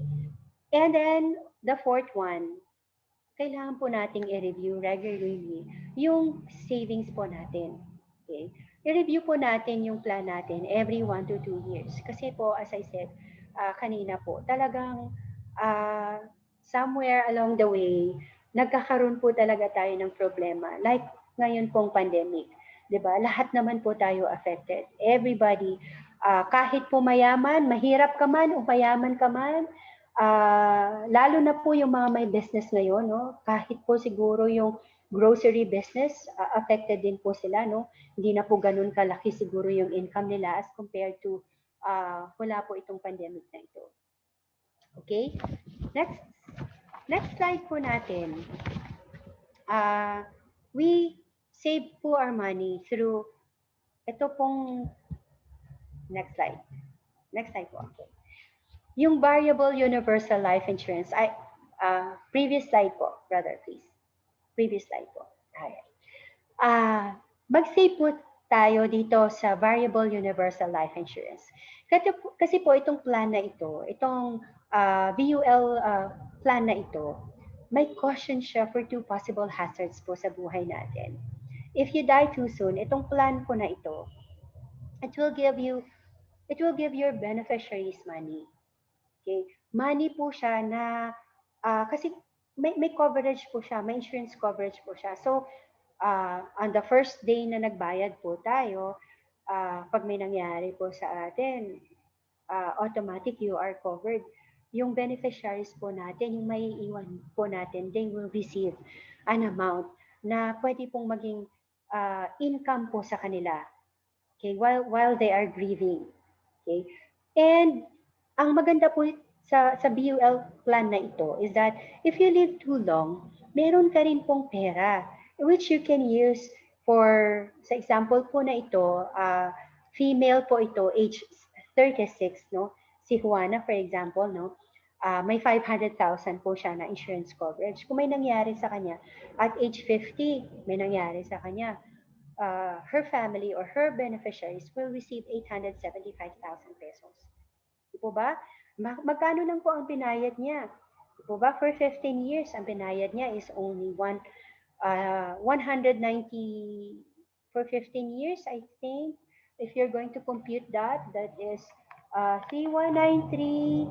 And then, the fourth one, kailangan po nating i-review regularly yung savings po natin. Okay? I-review po natin yung plan natin every 1 to 2 years. Kasi po, as I said kanina po, talagang somewhere along the way, nagkakaroon po talaga tayo ng problema. Like ngayon pong pandemic. 'Di ba? Lahat naman po tayo affected. Everybody, kahit po mayaman, mahirap ka man o mayaman ka man, lalo na po yung mga may business ngayon, no? Kahit po siguro yung grocery business, affected din po sila, no? Hindi na po ganun kalaki siguro yung income nila as compared to wala po itong pandemic na ito. Okay? Next slide po natin. We save po our money through ito pong next slide. Next slide po. Okay. Yung variable universal life insurance, previous slide po, brother, please. Previous slide po. Mag-save po tayo dito sa variable universal life insurance. Kasi po itong plan na ito, itong VUL plan na ito, may caution siya for 2 possible hazards po sa buhay natin. If you die too soon, itong plan po na ito, it will give your beneficiaries money. Okay? Money po siya na, kasi may coverage po siya, may insurance coverage po siya. So, on the first day na nagbayad po tayo, pag may nangyari po sa atin, automatic you are covered. Yung beneficiaries po natin, yung may iwan po natin, they will receive an amount na pwede pong maging income po sa kanila. Okay, while they are grieving. Okay? And ang maganda po sa VUL plan na ito is that if you live too long, meron ka rin pong pera which you can use for, sa example po na ito, female po ito, age 36, no? Si Juana, for example, no? May 500,000 po siya na insurance coverage. Kung may nangyari sa kanya, at age 50, may nangyari sa kanya, her family or her beneficiaries will receive 875,000 pesos. Di po ba? Magkano lang po ang binayad niya? Di po ba? For 15 years, ang binayad niya is only 190 for 15 years, I think. If you're going to compute that, that is 3193.75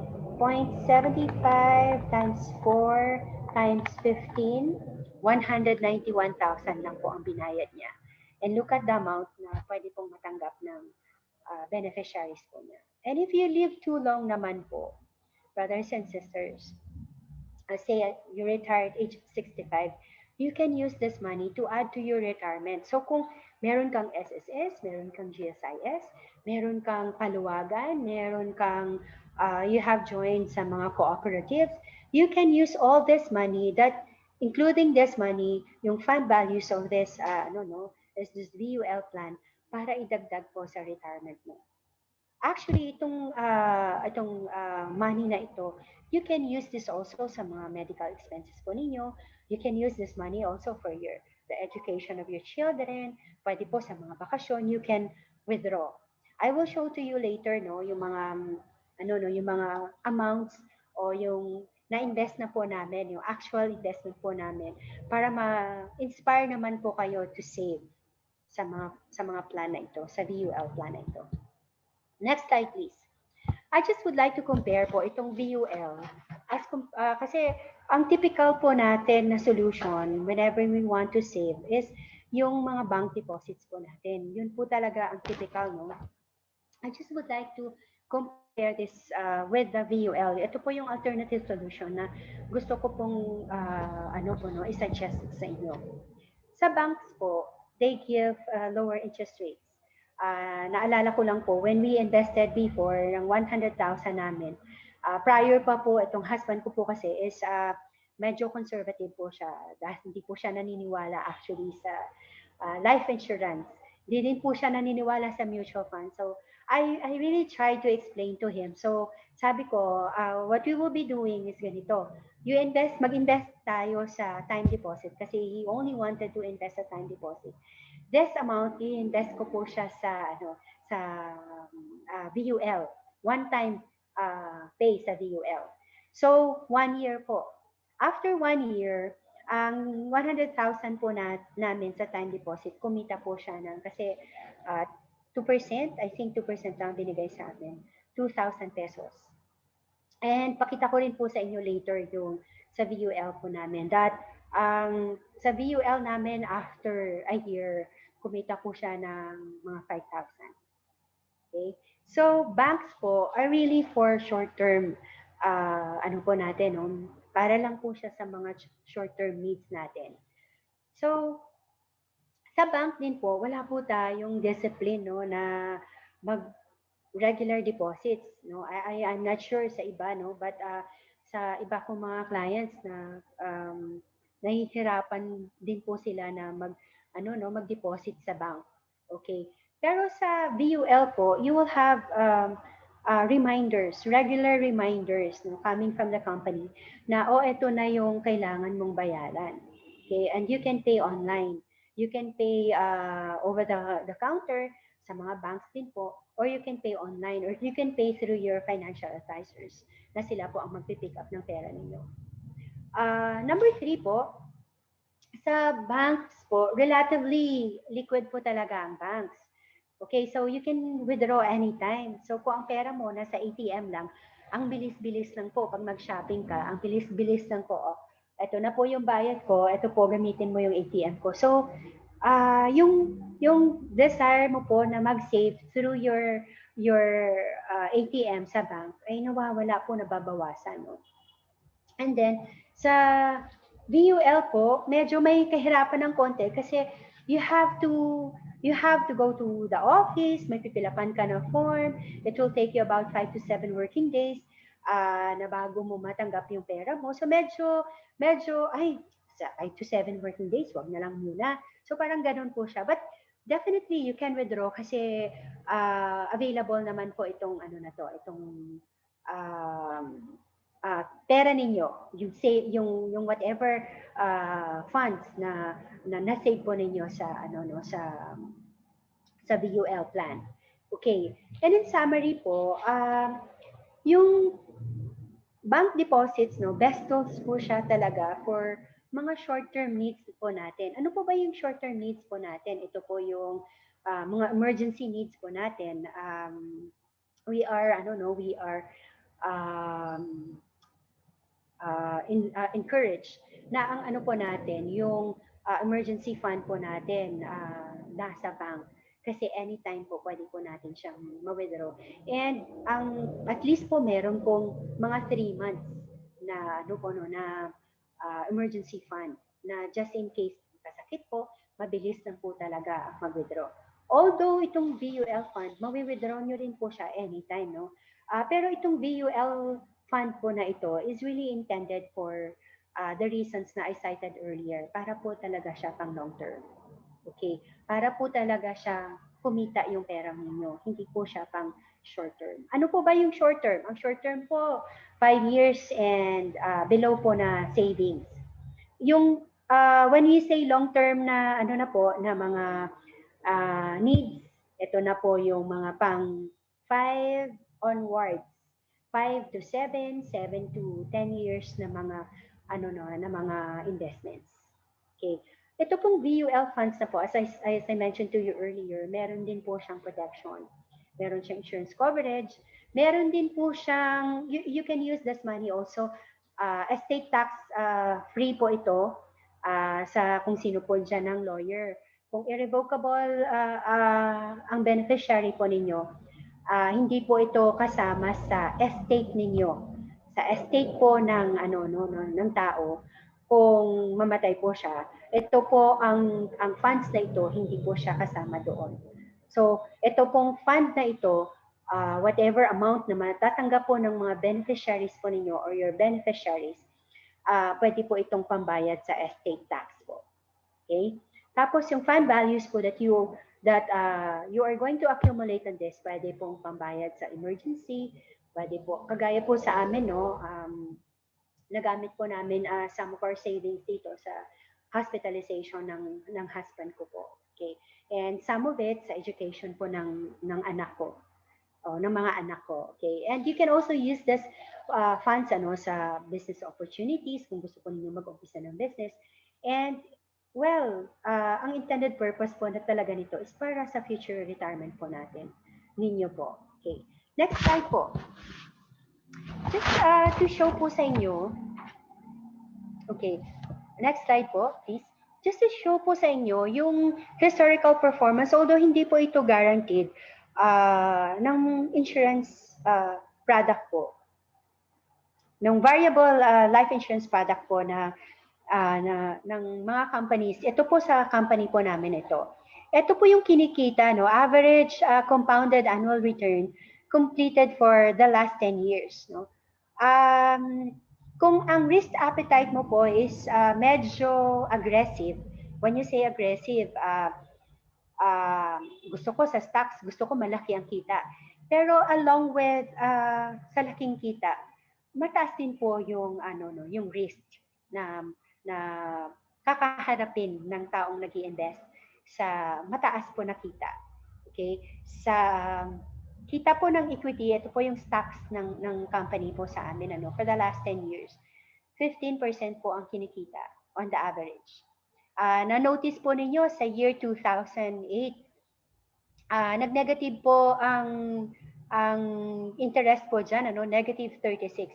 times 4 times 15, 191,000 lang po ang binayad niya. And look at the amount na pwede pong matanggap ng beneficiaries po niya. And if you live too long naman po, brothers and sisters, say you retired age 65, you can use this money to add to your retirement. So kung meron kang SSS, meron kang GSIS, meron kang paluwagan, meron kang, you have joined sa mga cooperatives, you can use all this money that, including this money, yung fund values of this, is this VUL plan, para idagdag po sa retirement mo. Actually, itong money na ito, you can use this also sa mga medical expenses po ninyo. You can use this money also for the education of your children. Pwede po sa mga bakasyon, you can withdraw. I will show to you later, no, yung mga yung mga amounts o yung na-invest na po namin, yung actual investment po namin, para ma-inspire naman po kayo to save sa mga plan na ito, sa VUL plan na ito. Next slide, please. I just would like to compare po itong VUL. Kasi ang typical po natin na solution whenever we want to save is yung mga bank deposits po natin. Yun po talaga ang typical, no? I just would like to compare this with the VUL. Ito po yung alternative solution na gusto ko pong i-suggest sa inyo. Sa banks po, they give lower interest rates. naalala ko lang po, when we invested before ng 100,000 namin, prior pa po, itong husband ko po kasi is medyo conservative po siya. Dahil hindi po siya naniniwala actually sa life insurance. Hindi din po siya naniniwala sa mutual fund. So, I really tried to explain to him. So, sabi ko, what we will be doing is ganito. Mag-invest tayo sa time deposit kasi he only wanted to invest sa time deposit. This amount, i-invest ko po siya sa VUL. One-time pay sa VUL. So, 1 year po. After 1 year, ang 100,000 po namin sa time deposit, kumita po siya ng, kasi 2%, I think 2% lang binigay sa amin, 2,000 pesos. And pakita ko rin po sa inyo later yung sa VUL po namin. That sa VUL namin, after a year, kumita po siya ng mga 5,000. Okay? So, banks po are really for short-term, ano po natin, no? Para lang po siya sa mga short-term needs natin. So, sa bank din po, wala po tayong discipline, no, na mag-regular deposits. No? I'm not sure sa iba, no? But sa iba kong mga clients na nahihirapan din po sila na mag-deposit sa bank. Okay. Pero sa VUL po, you will have reminders, regular reminders, no, coming from the company na, ito na yung kailangan mong bayaran. Okay, and you can pay online. You can pay over the counter sa mga banks din po, or you can pay online, or you can pay through your financial advisors na sila po ang magpipick up ng pera ninyo. Number 3 po, sa banks po, relatively liquid po talaga ang banks. Okay, so you can withdraw anytime. So kung ang pera mo nasa ATM lang, ang bilis-bilis lang po pag mag-shopping ka, ang bilis-bilis lang po. Ito na po yung bayad ko, ito po gamitin mo yung ATM ko. So yung desire mo po na mag-save through your ATM sa bank ay nawawala po, nababawasan. No? And then sa VUL po, medyo may kahirapan ng konti kasi you have to go to the office, may pipilapan ka ng form. It will take you about 5 to 7 working days na bago mo matanggap yung pera mo. So medyo, 5 to 7 working days, wag na lang muna. So parang ganun po siya. But definitely you can withdraw kasi available naman po itong pera ninyo, yung whatever funds na na-save po ninyo sa VUL plan. Okay. And in summary po, yung bank deposits, no, best tools po siya talaga for mga short-term needs po natin. Ano po ba yung short-term needs po natin? Ito po yung mga emergency needs po natin. We are encouraged na ang ano po natin, yung emergency fund po natin nasa bank. Kasi anytime po pwede po natin siyang ma-withdraw. And at least po meron pong mga 3 months na emergency fund na just in case kasakit po, mabilis lang po talaga mag-withdraw. Although itong VUL fund, ma-withdraw nyo rin po siya anytime, no? Pero itong VUL fund po na ito is really intended for the reasons na I cited earlier, para po talaga siya pang long term. Okay, para po talaga siya kumita yung pera ninyo, hindi po siya pang short term. Ano po ba yung short term? Ang short term po, 5 years and below po na savings. Yung when we say long term na na mga needs, ito na po yung mga pang 5 onwards. 5 to 7, 7 to 10 years na mga mga investments. Okay. Ito pong VUL funds na po, as I mentioned to you earlier, meron din po siyang protection. Meron siyang insurance coverage. Meron din po siyang, you can use this money also, estate tax free po ito sa kung sino po dyan ng lawyer. Kung irrevocable ang beneficiary po ninyo, hindi po ito kasama sa estate ninyo. Sa estate po ng ng tao, kung mamatay po siya, ito po ang funds na ito, hindi po siya kasama doon. So, ito pong fund na ito, whatever amount na matatanggap po ng mga beneficiaries po ninyo or your beneficiaries, pwede po itong pambayad sa estate tax po. Okay? Tapos yung fund values po that you are going to accumulate on this, pwede pong pambayad sa emergency, pwede po, kagaya po sa amin, no, nagamit po namin some of our savings dito sa hospitalization ng husband ko po. Okay? And some of it sa education po ng anak ko. Ng mga anak ko. Okay? And you can also use this funds sa business opportunities kung gusto po ninyo mag-umpisa ng business. And well, ang intended purpose po na talaga nito is para sa future retirement po natin. Ninyo po. Okay. Next slide po. Just to show po sa inyo. Okay. Next slide po, please. Just to show po sa inyo yung historical performance, although hindi po ito guaranteed, ng insurance product po. Ng variable life insurance product po ng mga companies. Ito po sa company po namin ito. Ito po yung kinikita, no, average compounded annual return completed for the last 10 years, no. Kung ang risk appetite mo po is medyo aggressive, when you say aggressive, gusto ko sa stocks, gusto ko malaki ang kita. Pero along with sa laking kita, mataas din po yung yung risk na kakaharapin ng taong nag-i-invest sa mataas po na kita. Okay? Sa kita po ng equity, ito po yung stocks ng company po sa amin for the last 10 years. 15% po ang kinikita on the average. Na-notice po ninyo sa year 2008, nag-negative po ang interest po dyan, negative 36.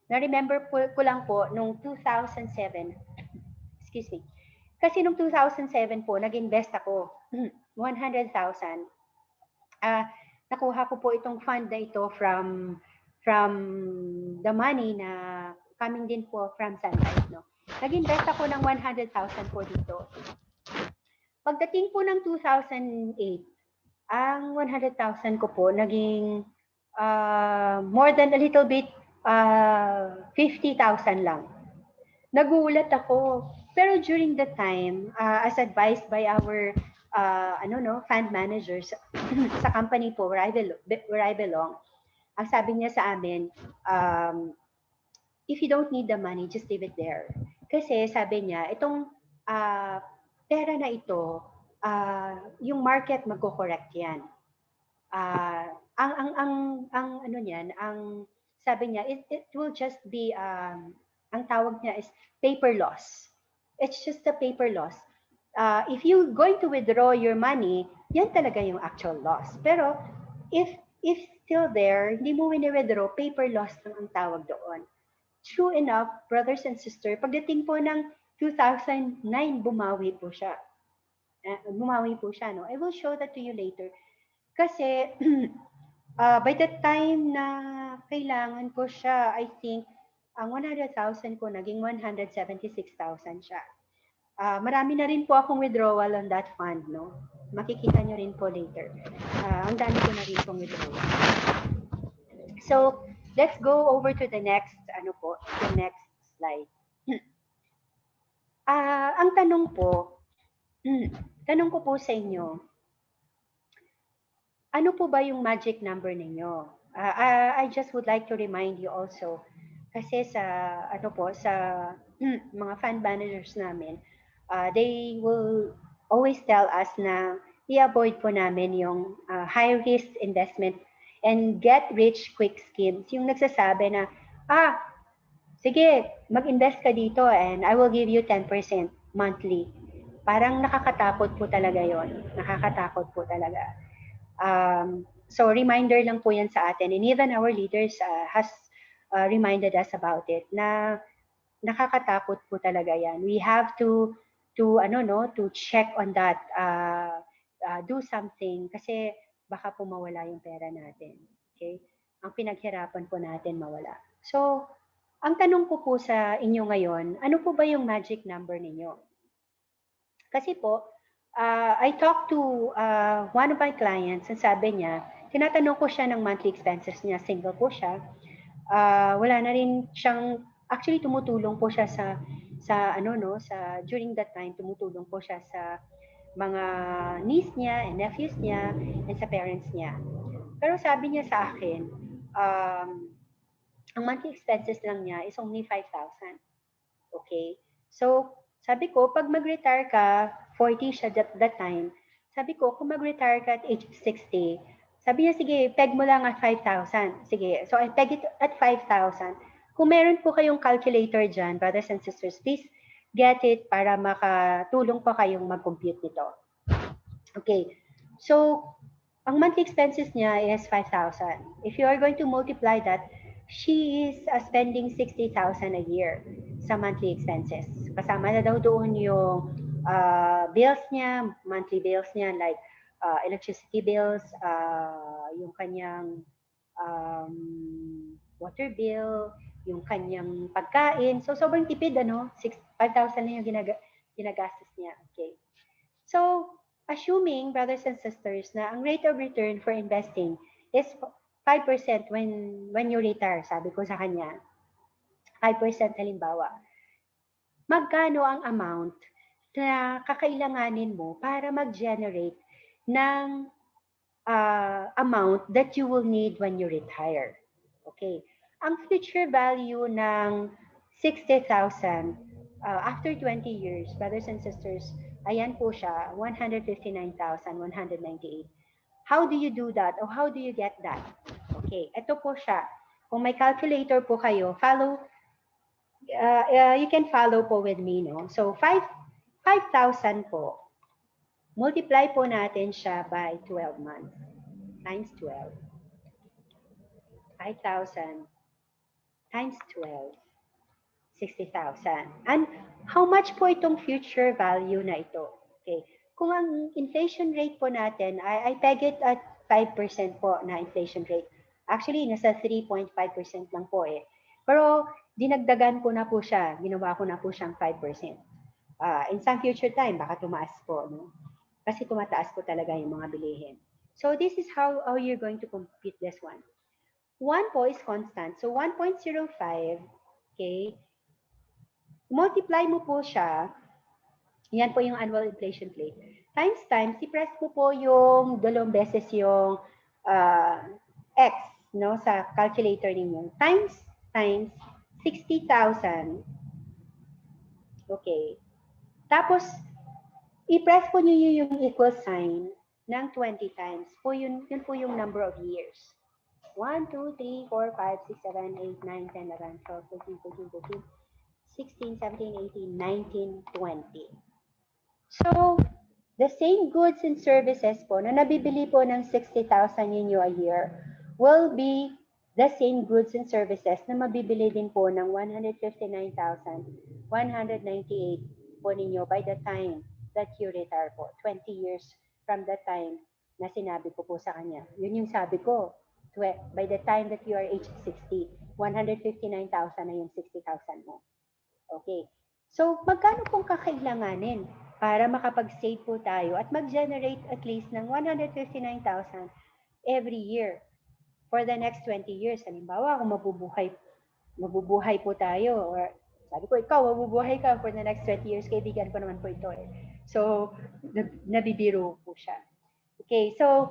Na-remember ko lang po, nung 2007, excuse me, kasi nung 2007 po, nag-invest ako, 100,000. Nakuha ko po itong fund na ito from the money na coming din po from Sunrise, no? Nag-invest ako ng 100,000 po dito. Pagdating po ng 2008, ang 100,000 ko po naging more than a little bit 50,000 lang. Nagulat ako. Pero during the time, as advised by our fund managers sa company po where I belong, ang sabi niya sa amin, if you don't need the money, just leave it there. Kasi sabi niya, itong pera na ito, yung market magko-correct yan. Ang sabi niya, it will just be, ang tawag niya is paper loss. It's just a paper loss. If you're going to withdraw your money, yan talaga yung actual loss. Pero if still there, hindi mo wini-withdraw, paper loss lang ang tawag doon. True enough, brothers and sisters, pagdating po ng 2009, bumawi po siya. No? I will show that to you later. Kasi by the time na kailangan ko siya, I think, ang 100,000 ko naging 176,000 siya. Marami na rin po akong withdrawal on that fund, no? Makikita nyo rin po later. Ang dami ko na rin pong withdrawal. So, let's go over to the next, the next slide. Ang tanong ko po sa inyo, ano po ba yung magic number ninyo? I just would like to remind you also, kasi sa mga fund managers namin, they will always tell us na i-avoid po namin yung high risk investment and get rich quick schemes. Yung nagsasabi na, sige, mag-invest ka dito and I will give you 10% monthly. Parang nakakatakot po talaga yon. Nakakatakot po talaga. So reminder lang po yan sa atin, and even our leaders has reminded us about it na nakakatakot po talaga yan. We have to check on that, do something kasi baka po mawala yung pera natin. Okay? Ang pinaghirapan po natin mawala. So, ang tanong ko po sa inyo ngayon, ano po ba yung magic number ninyo? Kasi po, I talked to one of my clients and sabi niya, tinatanong ko siya ng monthly expenses niya, single po siya. Wala na rin siyang, actually tumutulong po siya sa ano no, sa during that time tumutulong po siya sa mga niece niya and nephews niya and sa parents niya. Pero sabi niya sa akin, ang monthly expenses lang niya is only 5,000. Okay? So, sabi ko, pag mag-retire ka, 40 siya that time, sabi ko, kung mag-retire ka at age 60, sabi niya, sige, peg mo lang at 5,000. Sige, so I peg it at 5,000. Kung meron po kayong calculator dyan, brothers and sisters, please get it para makatulong pa kayong mag-compute nito. Okay, so, ang monthly expenses niya is 5,000. If you are going to multiply that, she is spending 60,000 a year sa monthly expenses. Kasama na daw doon yung bills niya, monthly bills niya like electricity bills, yung kanyang water bill, yung kanyang pagkain. So, sobrang tipid, ano? 5,000 na yung ginagastos niya. Okay. So, assuming, brothers and sisters, na ang rate of return for investing is 5% when you retire, sabi ko sa kanya, 5% halimbawa. Magkano ang amount na kakailanganin mo para mag-generate ng amount that you will need when you retire? Okay. Ang future value ng 60,000 after 20 years, brothers and sisters, ayan po siya, 159,198. How do you do that? Or how do you get that? Okay, ito po siya. Kung may calculator po kayo, you can follow po with me, no? So, 5,000 po. Multiply po natin siya by 12 months. Times 12. 5,000 times 12. 60,000. And how much po itong future value na ito? Okay. Kung ang inflation rate po natin, I peg it at 5% po na inflation rate. Actually, nasa 3.5% lang po eh. Pero dinagdagan ko na po siya. Ginawa ko na po siyang 5%. In some future time, baka tumaas po. No? Kasi tumataas po talaga yung mga bilihin. So this is how you're going to compute this one. 1 po is constant. So 1.05, okay, multiply mo po siya, yan po yung annual inflation rate, times, i-press mo po yung 2 beses yung X, no, sa calculator ninyo, times 60,000, okay, tapos, i-press po nyo yung equal sign ng 20 times, yun po yung number of years. 1, 2, 3, 4, 5, 6, 7, 8, 9, 10, 11, 12, 13, 14, 15, 16, 17, 18, 19, 20. So, the same goods and services po na nabibili po ng 60,000 ninyo a year will be the same goods and services na mabibili din po ng 159,198 po ninyo by the time that you retire po. 20 years from the time na sinabi ko po sa kanya. Yun yung sabi ko. By the time that you are age 60, 159,000 na yung 60,000 mo. Okay. So, magkano pong kakailanganin para makapag-save po tayo at mag-generate at least ng 159,000 every year for the next 20 years? Halimbawa, kung mabubuhay po tayo, or sabi ko, ikaw, mabubuhay ka for the next 20 years, kaibigan ko naman po ito eh. So, nabibiro po siya. Okay, so,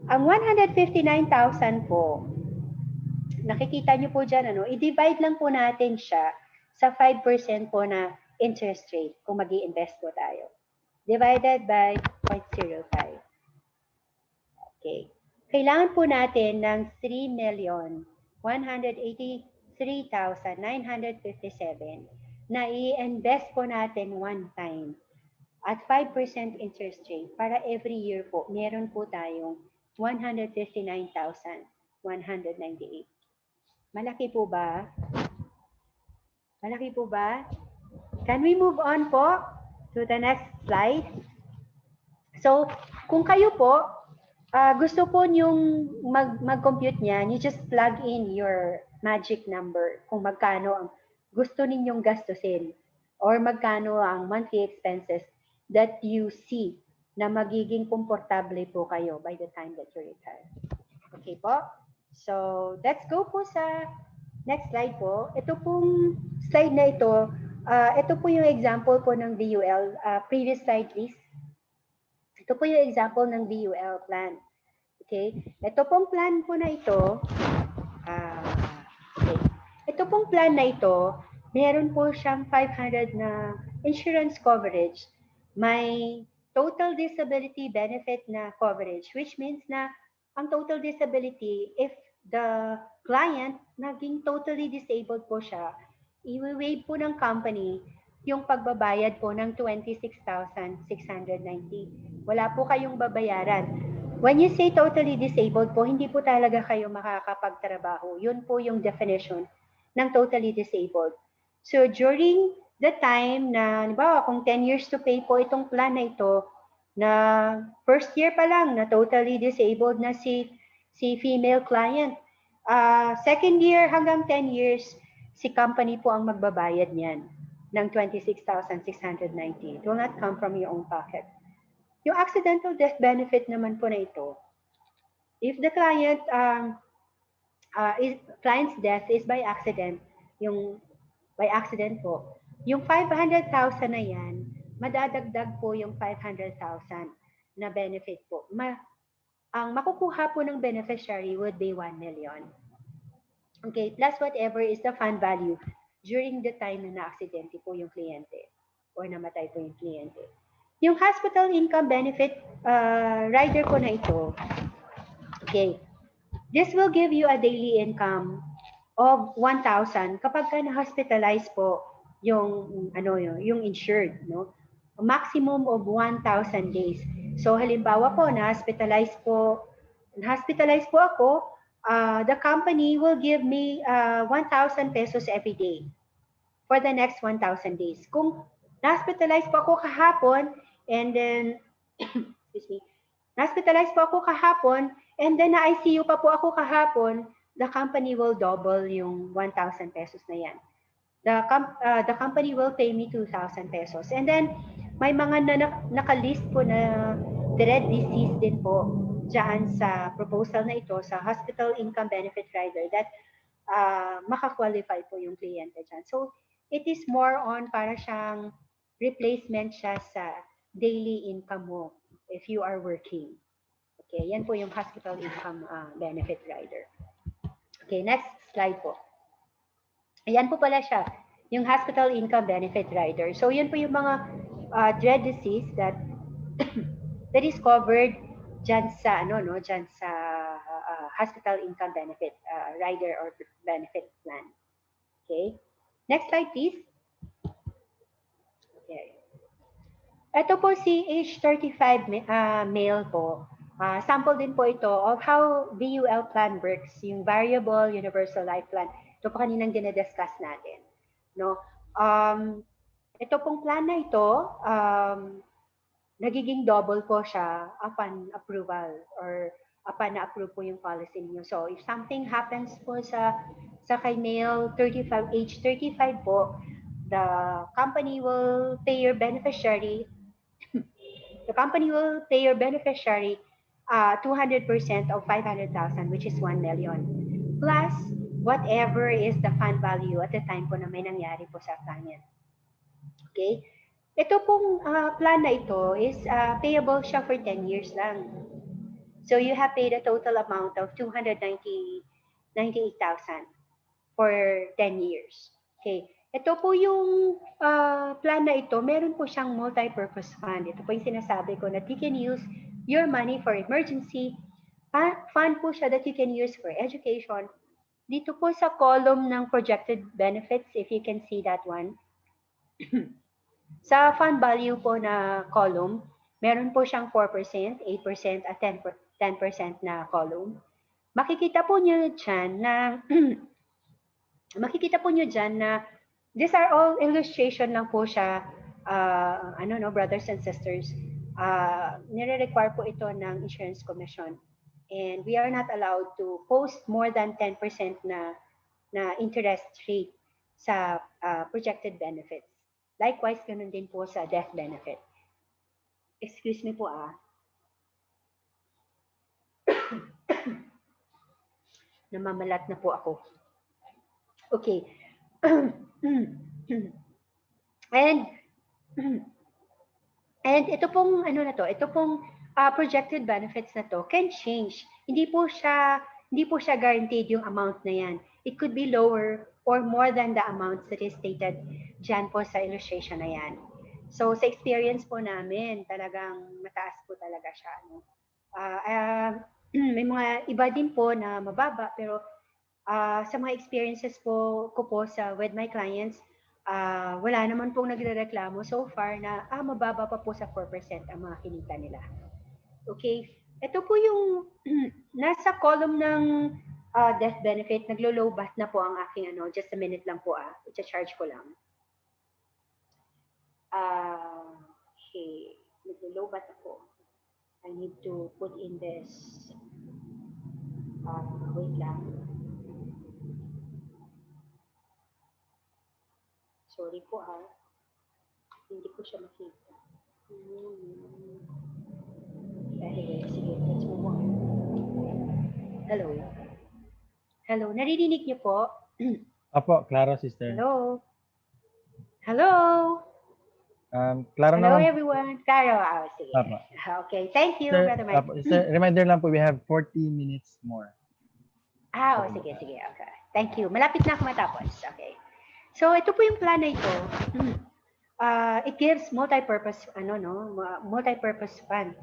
ang 159,000 po, nakikita nyo po dyan, ano, i-divide lang po natin siya sa 5% po na interest rate kung mag-i-invest po tayo. Divided by 0.05. Okay. Kailangan po natin ng 3,183,957 na i-invest po natin one time at 5% interest rate para every year po, meron po tayong 159,198. Malaki po ba? Malaki po ba? Can we move on po to the next slide? So, kung kayo po, gusto po nyong mag-compute niyan, you just plug in your magic number kung magkano ang gusto ninyong gastusin or magkano ang monthly expenses that you see na magiging komportable po kayo by the time that you retire. Okay po? So, let's go po sa next slide po. Ito pong slide na ito po yung example po ng VUL. Previous slide please. Ito po yung example ng VUL plan. Okay? Ito pong plan po na ito, okay. Ito pong plan na ito, meron po siyang 500 na insurance coverage. May total disability benefit na coverage, which means na ang total disability, if the client naging totally disabled po siya, i-waive po ng company yung pagbabayad po ng 26,690. Wala po kayong babayaran. When you say totally disabled po, hindi po talaga kayo makakapagtrabaho. Yun po yung definition ng totally disabled. So during the time na, halimbawa, kung 10 years to pay po itong plan na ito, na first year pa lang na totally disabled na si female client. Second year hanggang 10 years, si company po ang magbabayad niyan ng 26,690. It will not come from your own pocket. Yung accidental death benefit naman po na ito, if the client's death is by accident, yung by accident po, yung 500,000 na yan, madadagdag po yung 500,000 na benefit po. Ang makukuha po ng beneficiary would be 1 million. Okay, plus whatever is the fund value during the time na na-aksidente po yung kliyente or namatay po yung kliyente. Yung hospital income benefit rider po na ito, okay, this will give you a daily income of 1,000 kapag ka na-hospitalize po yung yung insured, no? A maximum of 1,000 days. So halimbawa po na-hospitalize po ako, the company will give me 1,000 pesos every day for the next 1,000 days. Kung na-hospitalize po ako kahapon and then excuse me, na-hospitalize po ako kahapon and then na-ICU pa po ako kahapon, the company will double yung 1,000 pesos na yan. The company will pay me 2,000 pesos. And then, may mga nakalist po na dread disease din po dyan sa proposal na ito, sa hospital income benefit rider that makakwalify po yung kliyente dyan. So, it is more on para siyang replacement siya sa daily income mo if you are working. Okay, yan po yung hospital income benefit rider. Okay, next slide po. Ayan po pala siya, yung hospital income benefit rider. So, yan po yung mga dread disease that that is covered dyan sa, dyan sa hospital income benefit rider or benefit plan. Okay, next slide please. Okay. Ito po si age 35 male po. Sample din po ito of how VUL plan works, yung variable universal life plan. Ito po kaninang dinadiscuss natin. No? Ito pong plan na ito, nagiging double po siya upon approval or upon na-approve po yung policy niyo. So, if something happens po sa kay male 35, age 35 po, the company will pay your beneficiary 200% of 500,000, which is 1 million. Plus, whatever is the fund value at the time po na may nangyari po sa client. Okay? Ito pong plan na ito is payable siya for 10 years lang. So, you have paid a total amount of 298,000 for 10 years. Okay. Ito po yung plan na ito, meron po siyang multi-purpose fund. Ito po yung sinasabi ko that you can use your money for emergency. Fund po siya that you can use for education. Dito po sa column ng projected benefits, if you can see that one. Sa fund value po na column, meron po siyang 4%, 8%, at 10% na column. Makikita po niyo dyan na these are all illustration lang po siya, brothers and sisters. Nire-require po ito ng Insurance Commission. And we are not allowed to post more than 10% na interest rate sa projected benefits. Likewise, ganun din po sa death benefit. Excuse me po Namamalat na po ako. Okay. And ito pong ito pong projected benefits na to can change. Hindi po siya guaranteed yung amount na yan. It could be lower or more than the amounts that is stated dyan po sa illustration na yan. So sa experience po namin, talagang mataas po talaga siya. May mga iba din po na mababa, pero sa mga experiences ko po with my clients, wala naman pong nagrereklamo so far na mababa pa po sa 4% ang mga kinita nila. Okay? Ito po yung nasa column ng death benefit, naglo-lowbat na po ang aking just a minute lang po i-charge ko lang. Okay, naglo-lowbat ako. I need to put in this. Wait lang. Sorry po hindi ko siya makita. Anyway, sige, let's move on. Hello. Hello, naririnig niyo po? Apo, klaro, sister. Hello. Hello. Klaro Hello naman. everyone. Klaro. Sige. Apo. Okay, thank you, Sir, Brother Mike. apo, sister, reminder lang po, we have 40 minutes more. Sige. Okay. Thank you. Malapit na ako matapos. Okay. So, ito po yung plan na ito. It gives multi-purpose, multi-purpose fund,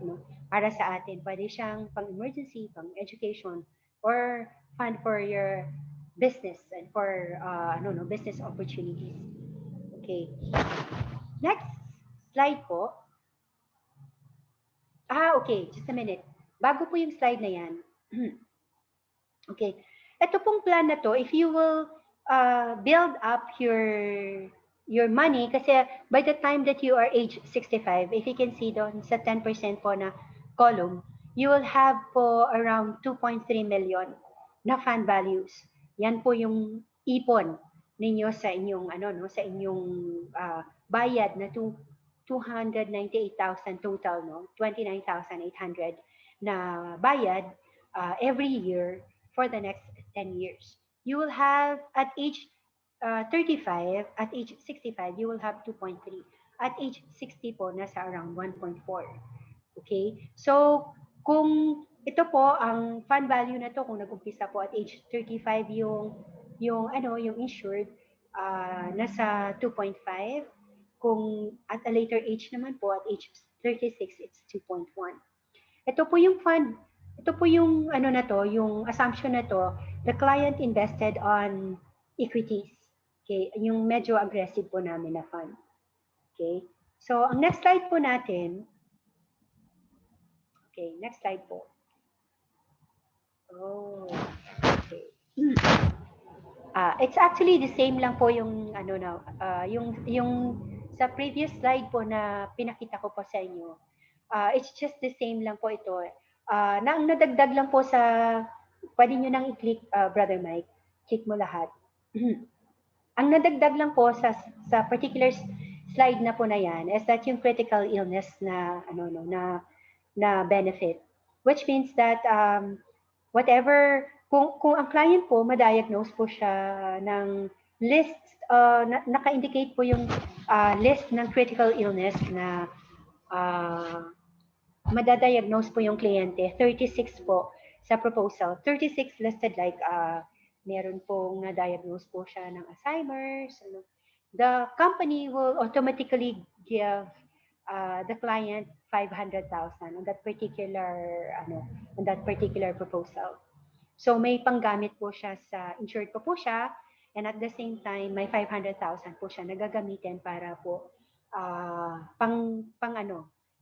para sa atin. Pwede siyang pang-emergency, pang-education, or fund for your business and for, business opportunities. Okay. Next slide po. Okay. Just a minute. Bago po yung slide na yan. Okay. Ito pong plan na to, if you will build up your money, kasi by the time that you are age 65, if you can see doon sa 10% po na column, you will have po around 2.3 million na fund values. Yan po yung ipon ninyo sa inyong sa inyong bayad na 298,000 total, 29,800 na bayad every year for the next 10 years. You will have at age 35, at age 65, you will have 2.3. At age 60 po, nasa around 1.4. Okay? So, kung ito po, ang fund value na to, kung nag-umpisa po at age 35 yung insured, nasa 2.5. Kung at a later age naman po, at age 36, it's 2.1. Ito po yung fund. Ito po yung yung assumption na to, the client invested on equities. Okay, yung medyo aggressive po namin na fund. Okay? So, ang next slide po natin. Okay, next slide po. Okay. It's actually the same lang po yung yung sa previous slide po na pinakita ko po sa inyo. It's just the same lang po ito. Ang nadagdag lang po pwede nyo nang i-click, Brother Mike, click mo lahat. Ang nadagdag lang po sa particular slide na po na yan is that yung critical illness na na benefit, which means that whatever, kung ang client po ma-diagnose po siya ng list, naka-indicate po yung list ng critical illness na madadiagnose po yung kliyente, 36 po sa proposal. 36 listed like meron pong na-diagnose po siya ng Alzheimer's. The company will automatically give the client 500,000 on that particular proposal. So may panggamit po siya insured po siya, and at the same time may 500,000 po siya nagagamitin para po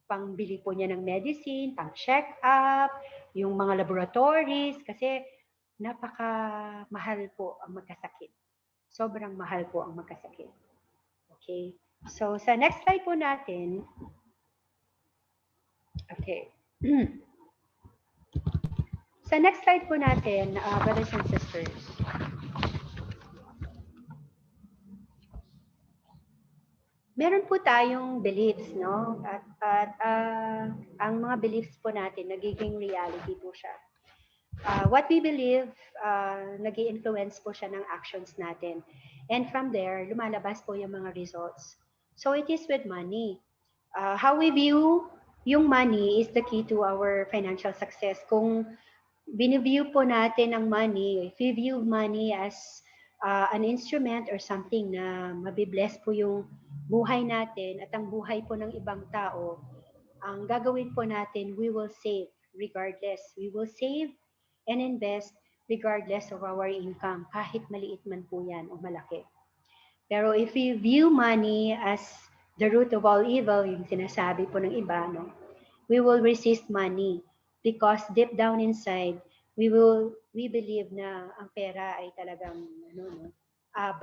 pangbili po niya ng medicine, pang check up, yung mga laboratories, kasi napaka-mahal po ang magkasakit. Sobrang mahal po ang magkasakit. Okay? So, sa next slide po natin, okay. Sa next slide po natin, brothers and sisters, meron po tayong beliefs, no? At ang mga beliefs po natin, nagiging reality po siya. What we believe, nag-i-influence po siya ng actions natin. And from there, lumalabas po yung mga results. So it is with money. How we view yung money is the key to our financial success. Kung biniview po natin ang money, if we view money as an instrument or something na mabibless po yung buhay natin at ang buhay po ng ibang tao, ang gagawin po natin, we will save regardless. We will save and invest regardless of our income, kahit maliit man po yan o malaki. Pero if we view money as the root of all evil, yung sinasabi po ng iba, no, we will resist money because deep down inside, we believe na ang pera ay talagang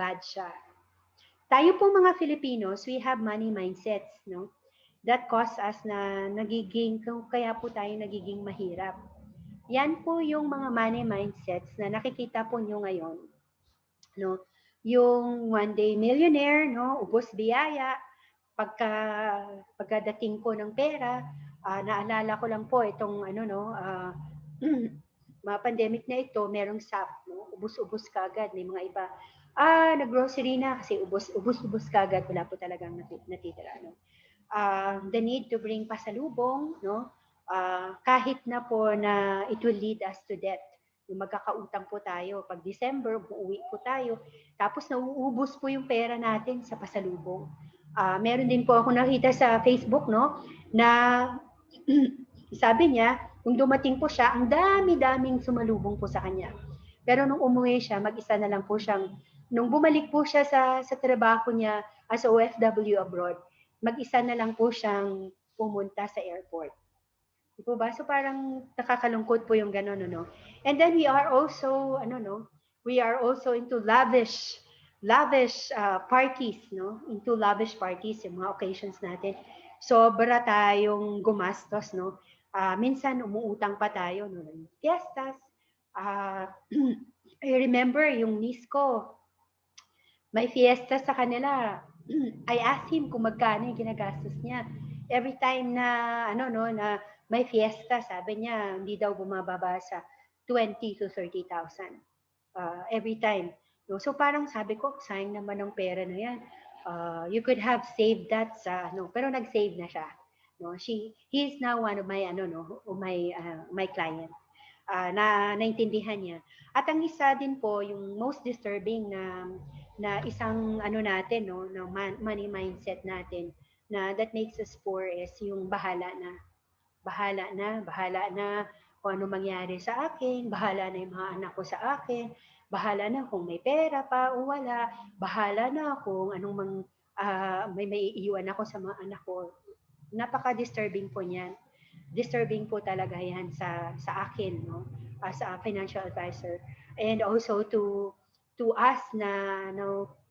bad siya. Tayo po mga Filipinos, we have money mindsets, no? That cause us na kaya po tayo nagiging mahirap. Yan po yung mga money mindsets na nakikita po nyo ngayon, no? Yung one day millionaire, no? Ubos biyaya, pagkadating po ng pera, naalala ko lang po itong mga pandemic na ito, merong SAP, no? Ubos-ubos kagad, may mga iba, nag-grocery na kasi ubos kagad, wala po talagang natitira, no? The need to bring pasalubong, no? Kahit na po na it will lead us to debt. Yung magkakautang po tayo, pag December, uuwi po tayo, tapos nauubos po yung pera natin sa pasalubong. Meron din po ako nakita sa Facebook, no, na sabi niya, nung dumating po siya, ang dami-daming sumalubong po sa kanya. Pero nung umuwi siya, mag-isa na lang po siyang, nung bumalik po siya sa trabaho niya as OFW abroad, mag-isa na lang po siyang pumunta sa airport. Di po ba? So parang nakakalungkot po yung gano'n, no? And then we are also, we are also into lavish parties, no? Into lavish parties, yung mga occasions natin. Sobra tayong gumastos, no? Minsan umuutang pa tayo, no? Fiestas. I remember yung niece ko, may fiesta sa kanila. I asked him kung magkano yung ginagastos niya. Every time na, na may fiesta, sabi niya, hindi daw bumababa sa 20 to 30,000 every time. No? So parang sabi ko, sayang naman ng pera na yan. You could have saved that sa, pero nag-save na siya. No? He is now one of my, my client. Na naintindihan niya. At ang isa din po, yung most disturbing na isang natin, no, na money mindset natin na that makes us poor is yung bahala na kung ano mangyari sa akin, bahala na yung mga anak ko sa akin, bahala na kung may pera pa o wala, bahala na kung anong may iiwan ako sa mga anak ko. Napaka-disturbing po niyan. Disturbing po talaga yan sa akin, no, as a financial advisor, and also to us na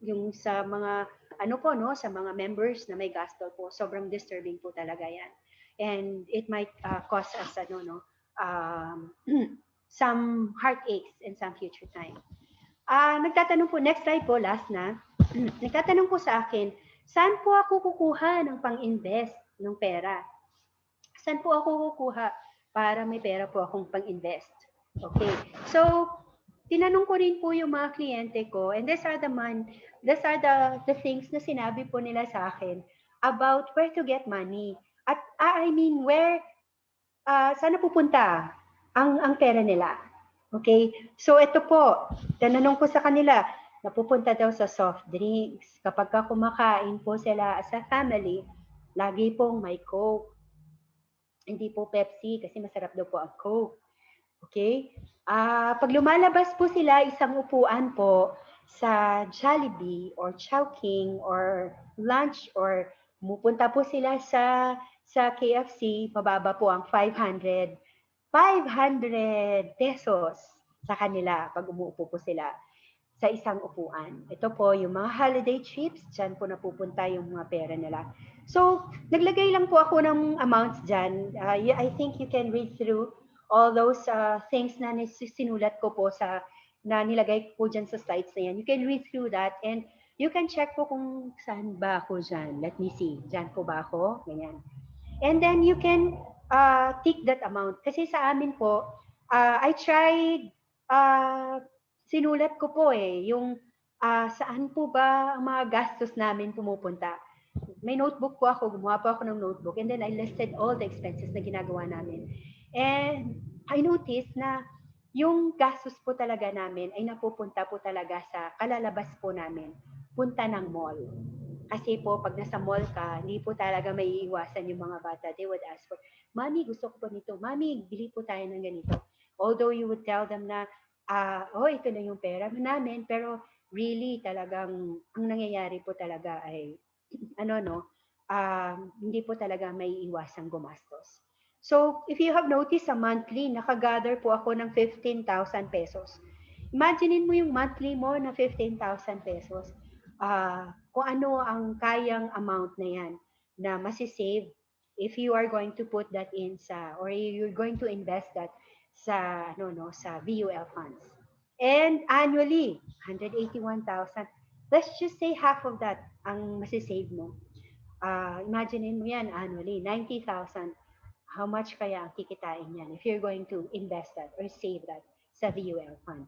yung sa mga sa mga members na may gasto po, sobrang disturbing po talaga yan, and it might cause us some heartaches in some future time. Nagtatanong po, next slide po, last na. Nagtatanong po sa akin, saan po ako kukuha ng pang-invest ng pera? Saan po ako kukuha para may pera po akong pang-invest? Okay. So, tinanong ko rin po yung mga kliyente ko, and these are the things na sinabi po nila sa akin about where to get money. At where saan napupunta ang pera nila. Okay? So, ito po, tinanong ko sa kanila, napupunta daw sa soft drinks. Kapag kumakain po sila as a family, lagi pong may Coke. Hindi po Pepsi kasi masarap daw po ang Coke. Okay? Pag lumalabas po sila, isang upuan po sa Jollibee or Chowking or lunch or pupunta po sila sa KFC, mababa po ang 500 pesos sa kanila pag umuupo po sila sa isang upuan. Ito po yung mga holiday trips, dyan po napupunta yung mga pera nila. So, naglagay lang po ako ng amounts dyan. I think you can read through all those things na sinulat ko po na nilagay po dyan sa slides na yan. You can read through that and You can check po kung saan ba ako dyan. Let me see. Dyan po ba ako? Ganyan. And then you can tick that amount. Kasi sa amin po, I tried, sinulat ko po yung saan po ba ang mga gastos namin pumupunta. May notebook po ako, gumawa po ako ng notebook, and then I listed all the expenses na ginagawa namin. And I noticed na yung gastos po talaga namin ay napupunta po talaga sa kalalabas po namin, punta ng mall. Kasi po, pag nasa mall ka, hindi po talaga may iiwasan yung mga bata. They would ask for, Mami, gusto ko po nito. Mami, bili po tayo ng ganito. Although you would tell them na, ito na yung pera namin, pero really talagang, ang nangyayari po talaga ay, hindi po talaga may iwasang gumastos. So, if you have noticed sa monthly, nakagather po ako ng 15,000 pesos. Imaginein mo yung monthly mo na 15,000 pesos. Kung ano ang kayang amount na yan na masisave if you are going to put that in or you're going to invest that sa sa VUL funds. And annually, 181,000. Let's just say half of that ang masisave mo. Imaginein mo yan annually, 90,000. How much kaya ang kikitain yan if you're going to invest that or save that sa VUL fund?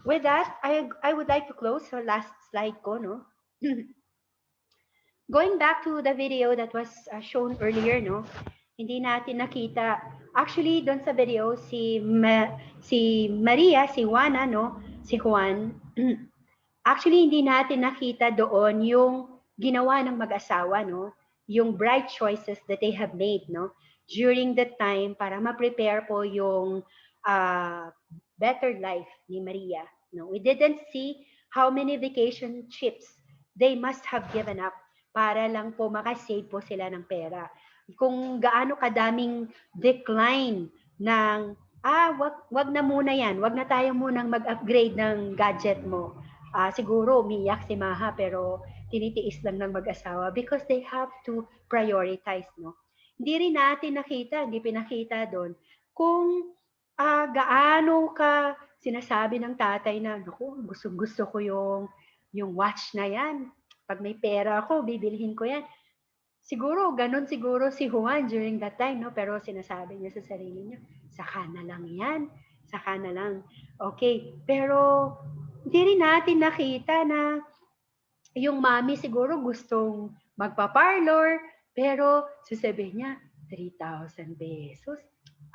With that, I would like to close the last slide ko, no? Going back to the video that was shown earlier, no? Hindi natin nakita. Actually, doon sa video, si Maria, si Juana, no? Si Juan, actually, hindi natin nakita doon yung ginawa ng mag-asawa, no? Yung bright choices that they have made, no? During that time, para ma-prepare po yung better life ni Maria. No, we didn't see how many vacation trips they must have given up para lang po makasave po sila ng pera. Kung gaano kadaming decline ng, wag na muna yan, wag na tayo munang mag-upgrade ng gadget mo. Siguro umiyak si Maha pero tinitiis lang ng mag-asawa because they have to prioritize, no? Hindi rin natin nakita, hindi pinakita doon kung gaano ka sinasabi ng tatay na, naku, gusto ko yung watch na yan. Pag may pera ako, bibilhin ko yan. Siguro, ganun siguro si Juan during that time, no? Pero sinasabi niya sa sarili niya, saka na lang yan. Saka na lang. Okay. Pero, hindi rin natin nakita na yung mami siguro gustong magpa-parlor, pero sasabihin niya, 3,000 pesos.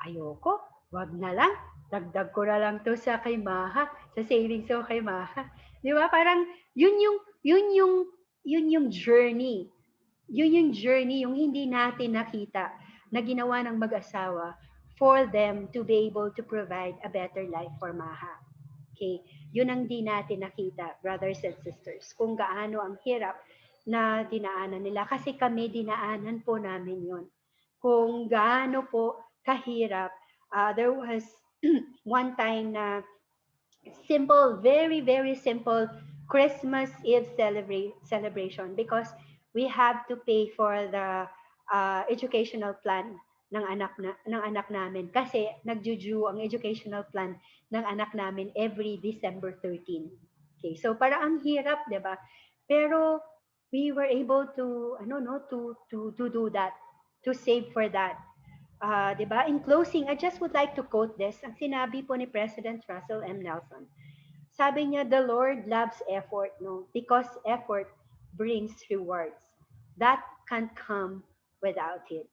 Ayoko. Wag na lang. Dagdag ko na lang to sa kay Maha, sa savings ko kay Maha. Di ba? Parang yun yung journey. Yun yung journey, yung hindi natin nakita na ginawa ng mag-asawa for them to be able to provide a better life for Maha. Okay? Yun ang di natin nakita, brothers and sisters, kung gaano ang hirap na dinaanan nila. Kasi kami, dinaanan po namin yun. Kung gaano po kahirap. There was one time na simple, very, very simple Christmas Eve celebration because we have to pay for the educational plan ng anak namin kasi nagjuju ang educational plan ng anak namin every December 13. Okay, so para ang hirap, 'di ba? Pero we were able to to do that, to save for that. Diba? In closing, I just would like to quote this. Ang sinabi po ni President Russell M. Nelson. Sabi niya, the Lord loves effort, no? Because effort brings rewards. That can't come without it.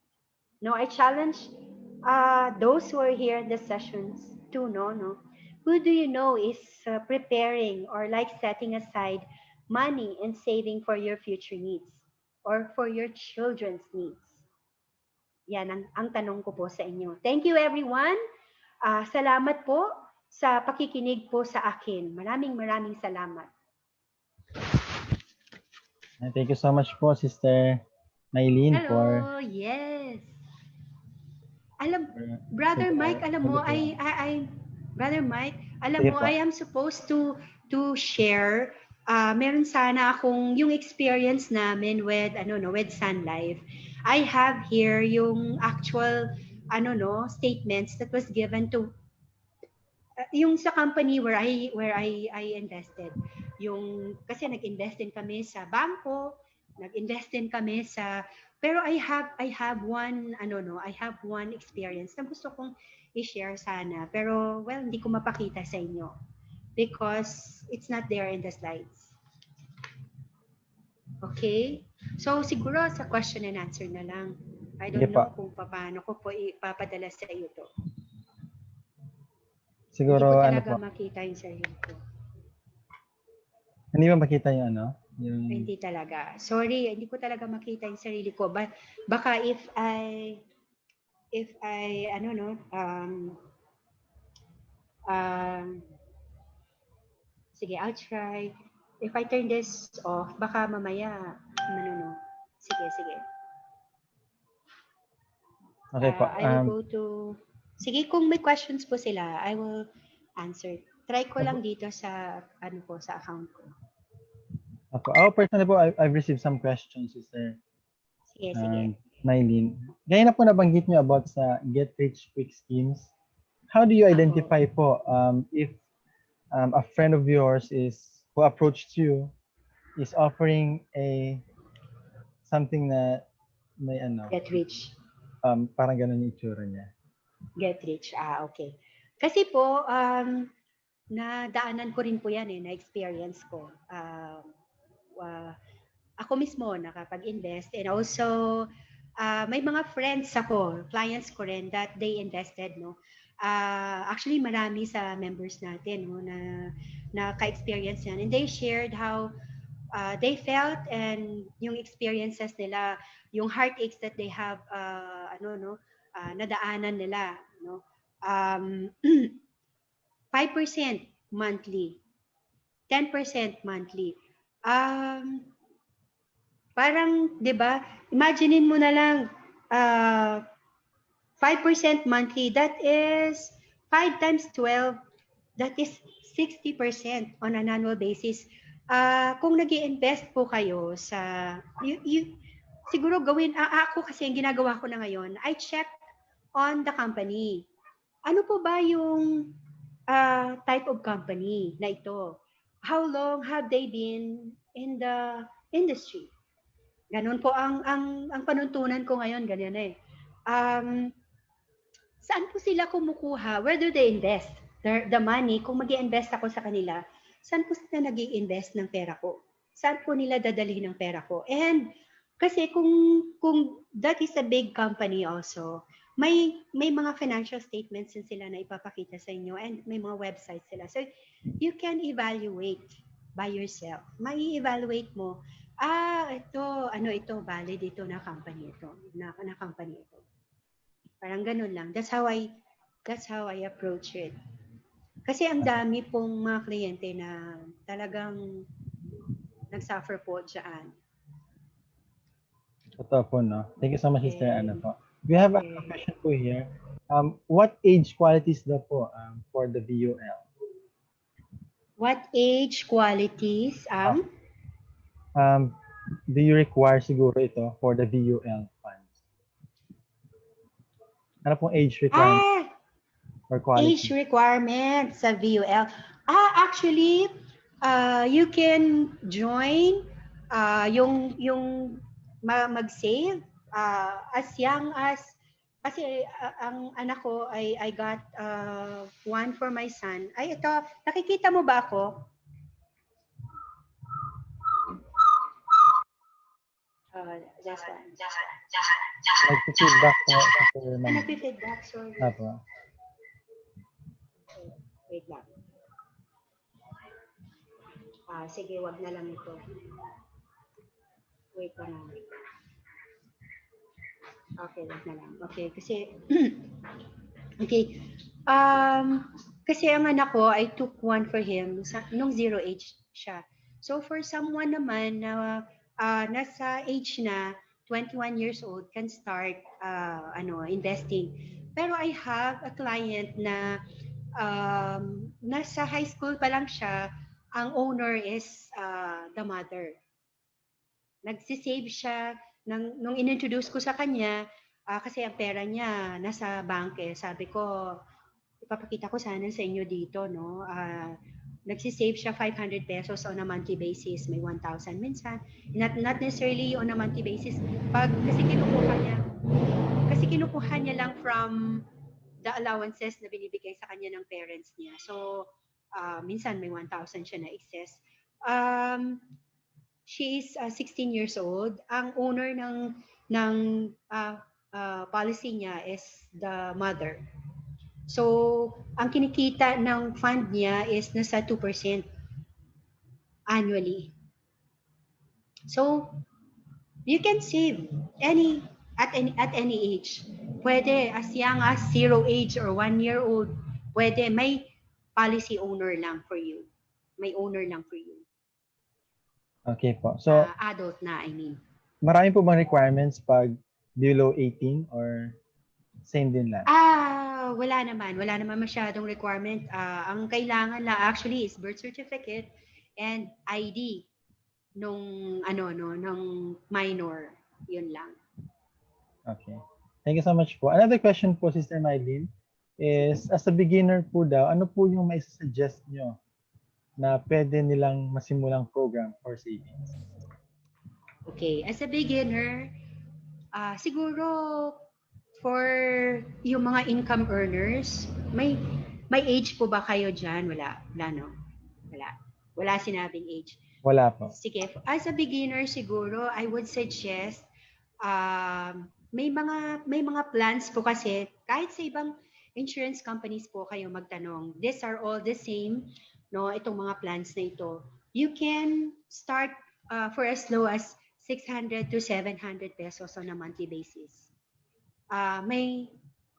No, I challenge those who are here in the sessions to know, no? Who do you know is preparing or like setting aside money and saving for your future needs or for your children's needs? Yan ang tanong ko po sa inyo. Thank you everyone. Salamat po sa pakikinig po sa akin. Maraming salamat. Thank you so much po, Sister MYLENE. Hello, yes. Brother Mike, alam mo, Brother Mike, alam mo, I am supposed to share. Meron sana akong yung experience namin with with Sun Life. I have here yung actual statements that was given to yung sa company where I invested. kasi nag-invest din kami sa bangko, nag-invest din kami pero I have one experience na gusto kong i-share sana, pero well, hindi ko mapakita sa inyo because it's not there in the slides. Okay? So siguro sa question and answer na lang. I don't know kung paano ko po ipapadala sa iyo to. Siguro hindi ko talaga makita yung sarili ko. Hindi ba makita yung ano? Hindi talaga. Sorry, hindi ko talaga makita yung sarili ko. Baka if I sige, I'll try. If I turn this off, baka mamaya, Sige. Okay po. I will go to, sige, kung may questions po sila, I will answer. Try ko lang dito sa, sa account ko. Ako personally po, I've received some questions, Sister. Sige. MYLENE. Gaya na po nabanggit nyo about sa Get Rich Quick schemes. How do you identify po if a friend of yours who approached you is offering something na may Get Rich. Parang ganun yung itsura niya. Get Rich. Okay. Kasi po, nadaanan ko rin po yan na-experience ko. Ako mismo nakapag-invest and also may mga friends ako, clients ko rin that they invested, no. Actually marami sa members natin, no, na ka-experience yan, and they shared how they felt and yung experiences nila, yung heartaches that they have nadaanan nila, no. 5% monthly, 10% monthly. Parang, 'di ba? Imaginein mo na lang 5% monthly, that is 5 times 12, that is 60% on an annual basis. Kung nag-i-invest po kayo sa siguro gawin, ako kasi ang ginagawa ko na ngayon, I check on the company. Ano po ba yung type of company na ito? How long have they been in the industry? Ganun po ang panuntunan ko ngayon, ganyan eh. Saan po sila kumukuha? Where do they invest the money? Kung mag-i-invest ako sa kanila, saan po sila nag-i-invest ng pera ko? Saan po nila dadali ng pera ko? And kasi kung that is a big company also, may mga financial statements din sila na ipapakita sa inyo and may mga websites sila. So you can evaluate by yourself. May evaluate mo, ito valid ito na company ito, na company ito. Parang ganun lang. That's how I approach it. Kasi ang dami pong mga kliyente na talagang nag-suffer po dyan. Totoo po, no? Thank you so much, Sister Ana po. We have a question po here. What age qualities daw po for the VUL? What age qualities do you require siguro ito for the VUL funds? Ano pong age requirement or quality? Age requirement sa VUL. Actually, you can join yung mag-save as young as, kasi ang anak ko I got one for my son. Ay, ito, nakikita mo ba ako? This one. Nag-feedback po. Nag-feedback, sorry. Apo. Okay, wait lang. Sige, wag na lang ito. Wait lang. Okay, wag na lang. Okay, kasi okay. Kasi ang anak ko, I took one for him nung 0 age siya. So for someone naman na nasa age na 21 years old can start investing. Pero I have a client na nasa high school pa lang siya, ang owner is the mother. Nagsisave siya nung inintroduce ko sa kanya, kasi ang pera niya nasa bank eh. Sabi ko, ipapakita ko sana sa inyo dito, no? nagsisave siya 500 pesos on a monthly basis, may 1,000 minsan. Not necessarily on a monthly basis. Kasi kinukuha niya lang from the allowances na binibigay sa kanya ng parents niya. So, minsan may 1,000 siya na excess. She is 16 years old. Ang owner ng policy niya is the mother. So, ang kinikita ng fund niya is nasa 2% annually. So, you can save at any age. Pwede as young as 0 age or 1 year old. Pwede may policy owner lang for you. May owner lang for you. Okay po. So, Adult na, I mean. marami po bang requirements pag below 18 or same din lang? Wala naman. Wala naman masyadong requirement. Ang kailangan lang actually is birth certificate and ID nung minor. Yun lang. Okay. Thank you so much po. Another question po, Sister MYLENE, is as a beginner po daw, ano po yung may suggest nyo na pwede nilang masimulang program for savings? Okay. As a beginner, siguro for yung mga income earners, may age po ba kayo dyan? Wala, no? Wala sinabing age. Wala po. Sige, as a beginner siguro, I would suggest may mga plans po kasi kahit sa ibang insurance companies po kayo magtanong. These are all the same, no? Itong mga plans na ito. You can start for as low as 600 to 700 pesos on a monthly basis. May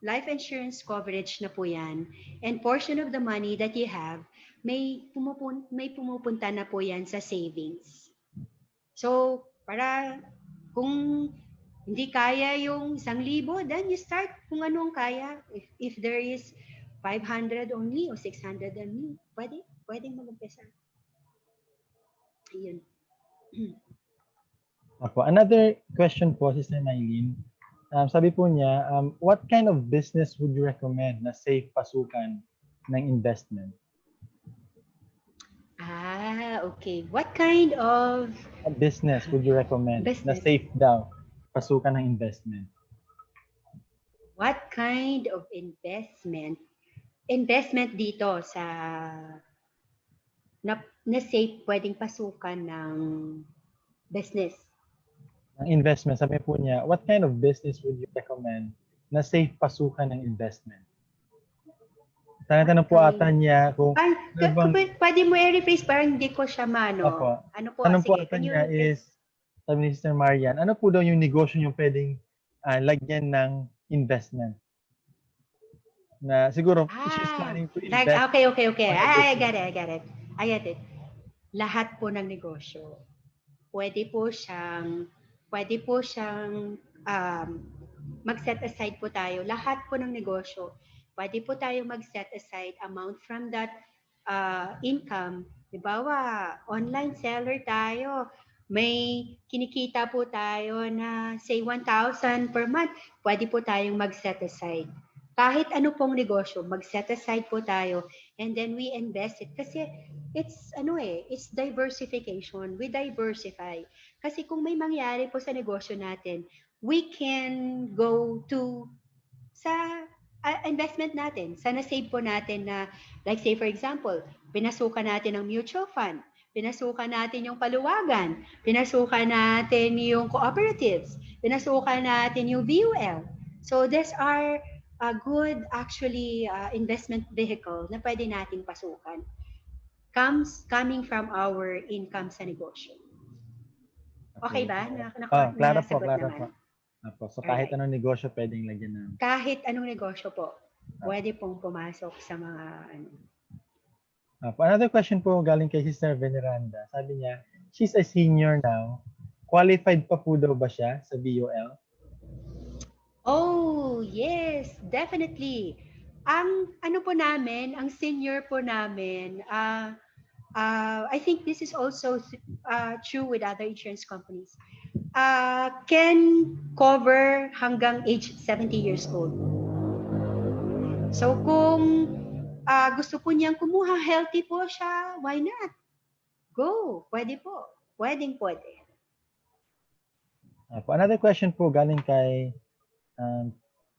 life insurance coverage na po yan. And portion of the money that you have, may pumupunta na po yan sa savings. So, para kung hindi kaya yung 1,000, then you start kung anong kaya. If there is 500 only or 600 only, pwedeng mag-umpisa. Ayun. Opo. Another question po, Sister MYLENE. Sabi po niya, what kind of business would you recommend na safe pasukan ng investment? Okay. What kind of Business would you recommend na business? safe daw pasukan ng investment? What kind of investment? Investment dito sa na safe pwedeng pasukan ng business. Ang investment, sabi po niya, what kind of business would you recommend na safe pasukan ng investment? Tanatanong po ata niya kung pwede mo i-rephrase parang hindi ko siya Opo. Ano po? Tanong po Sige, ata niya is, sabi ni Sister Marian, ano po daw yung negosyo yung pwedeng lagyan ng investment? Na siguro, she's planning to invest. Okay. I got it. Lahat po ng negosyo, pwede po siyang mag-set aside po tayo. Lahat po ng negosyo, pwede po tayo mag-set aside amount from that income. Dibawa, online seller tayo. May kinikita po tayo na say 1,000 per month. Pwede po tayong mag-set aside. Kahit ano pong negosyo, mag-set aside po tayo and then we invest it. Kasi it's diversification. We diversify. Kasi kung may mangyari po sa negosyo natin, we can go to sa investment natin. Sana save po natin na, like say for example, pinasukan natin ang mutual fund, pinasukan natin yung paluwagan, pinasukan natin yung cooperatives, pinasukan natin yung VUL. So these are a good actually investment vehicle na pwede nating pasukan. Coming from our income sa negosyo. Okay ba? Klaro po. So kahit anong negosyo pwedeng lagyan ng... Kahit anong negosyo po, pwede pong pumasok sa mga ano. Another question po galing kay Sister Veneranda. Sabi niya, she's a senior now. Qualified pa po daw ba siya sa VUL? Oh, yes, definitely. Ang ano po namin, ang senior po namin, I think this is also true with other insurance companies, can cover hanggang age 70 years old. So kung gusto po niyang kumuha, healthy po siya, why not? Go, pwede po. Pwede. Another question po galing kay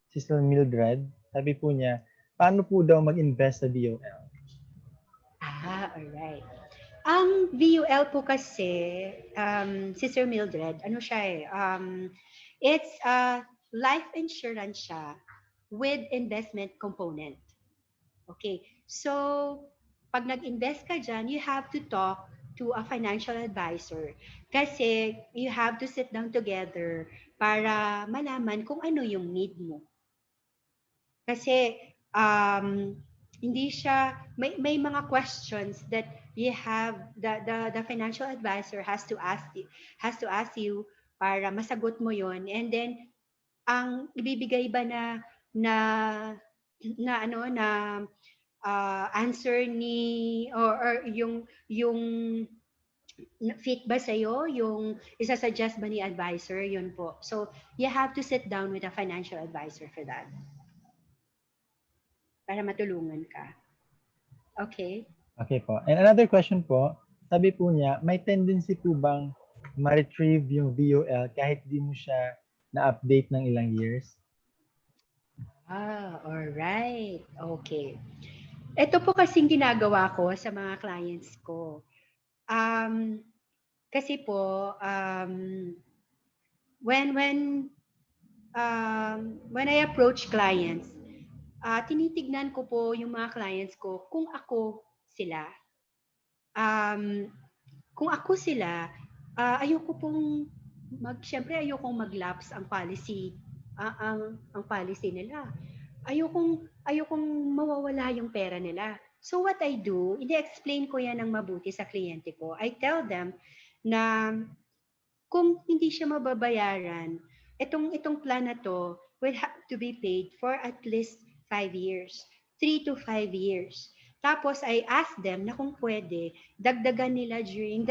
Sister Mildred. Sabi po niya, paano po daw mag-invest sa VUL? Alright. Ang VUL po kasi, Sister Mildred, ano siya it's life insurance siya with investment component. Okay, so pag nag-invest ka dyan, you have to talk to a financial advisor kasi you have to sit down together para malaman kung ano yung need mo. Kasi hindi siya, may mga questions that you have, the financial advisor has to ask you para masagot mo yon, and then ang ibibigay ba na answer ni or yung fit ba sa'yo, yung isasuggest ba ni advisor, yun po. So you have to sit down with a financial advisor for that para matulungan ka. Okay? Okay po. And another question po, sabi po niya, may tendency po bang ma-retrieve yung VUL kahit di mo siya na-update ng ilang years? Alright. Okay. Ito po kasing ginagawa ko sa mga clients ko. Kasi po, when I approach clients, tinitignan ko po yung mga clients ko kung ako sila. Kung ako sila, ayoko pong syempre ayokong mag-lapse ang policy, ang policy nila. Ayokong mawawala yung pera nila. So what I do, i-explain ko yan ng mabuti sa kliyente ko. I tell them na kung hindi siya mababayaran, itong plan na to will have to be paid for at least 5 years, 3 to 5 years. Tapos I ask them na kung pwede, dagdagan nila during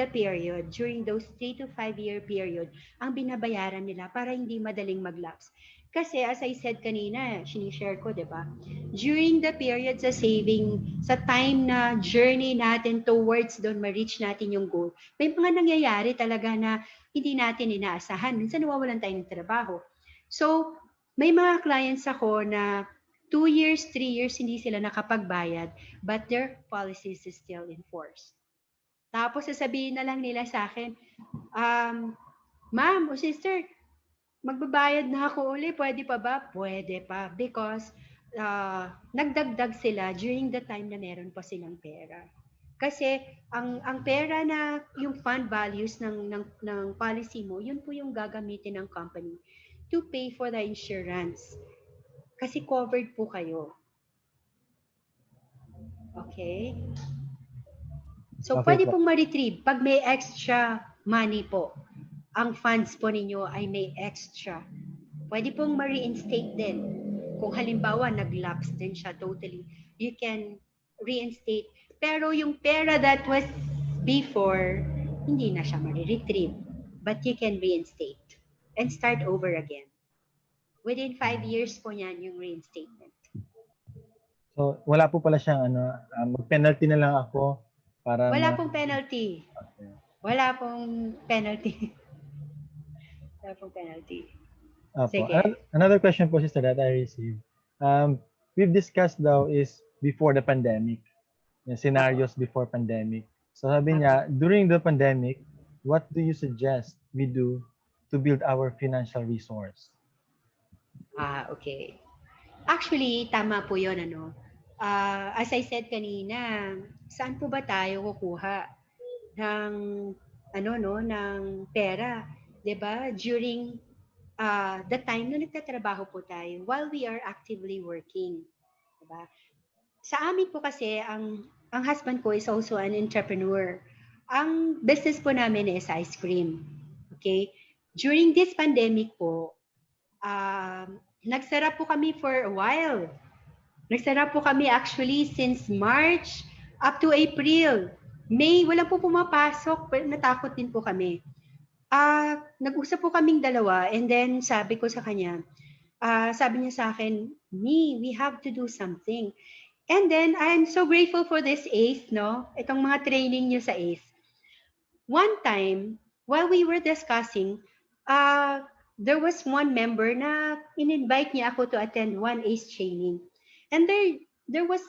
those 3 to 5 year period, ang binabayaran nila para hindi madaling mag-lapse. Kasi as I said kanina, sinishare ko, di ba? During the period sa saving, sa time na journey natin towards doon ma-reach natin yung goal, may mga nangyayari talaga na hindi natin inaasahan. Minsan nawawalan tayo ng trabaho. So, may mga clients ako na 2 years, 3 years, hindi sila nakapagbayad, but their policies is still in force. Tapos sasabihin na lang nila sa akin, ma'am o sister, magbabayad na ako uli, pwede pa ba? Pwede pa, because nagdagdag sila during the time na meron pa silang pera. Kasi ang pera na yung fund values ng policy mo, yun po yung gagamitin ng company to pay for the insurance. Kasi covered po kayo. Okay? So, Okay pwede po. pong ma-retrieve pag may extra money po. Ang funds po ninyo ay may extra. Pwede pong ma-reinstate din. Kung halimbawa, nag-lapse din siya totally, you can reinstate. Pero yung pera that was before, hindi na siya ma-retrieve. But you can reinstate and start over again. Within 5 years po yan yung reinstatement. So, wala po pala siyang mag-penalty na lang ako para Wala pong penalty. Okay. Wala pong penalty. Wala pong penalty. Sige. Another question po, sister, that I received. We've discussed daw is before the pandemic, yung scenarios before pandemic. So sabi niya, during the pandemic, what do you suggest we do to build our financial resource? Okay. Actually, tama po yun, as I said kanina, saan po ba tayo kukuha ng ng pera, 'di ba? During the time na nagtatrabaho po tayo while we are actively working, 'di ba? Sa amin po kasi ang husband ko is also an entrepreneur. Ang business po namin is ice cream. Okay? During this pandemic po, nagsara po kami for a while. Nagsara po kami actually since March up to April. May, wala po pumapasok, pero natakot din po kami. Nag-usap po kaming dalawa and then sabi ko sa kanya, sabi niya sa akin, we have to do something. And then, I'm so grateful for this ACE, no? Itong mga training nyo sa ACE. One time, while we were discussing, there was one member na in-invite niya ako to attend one ACE training. And there was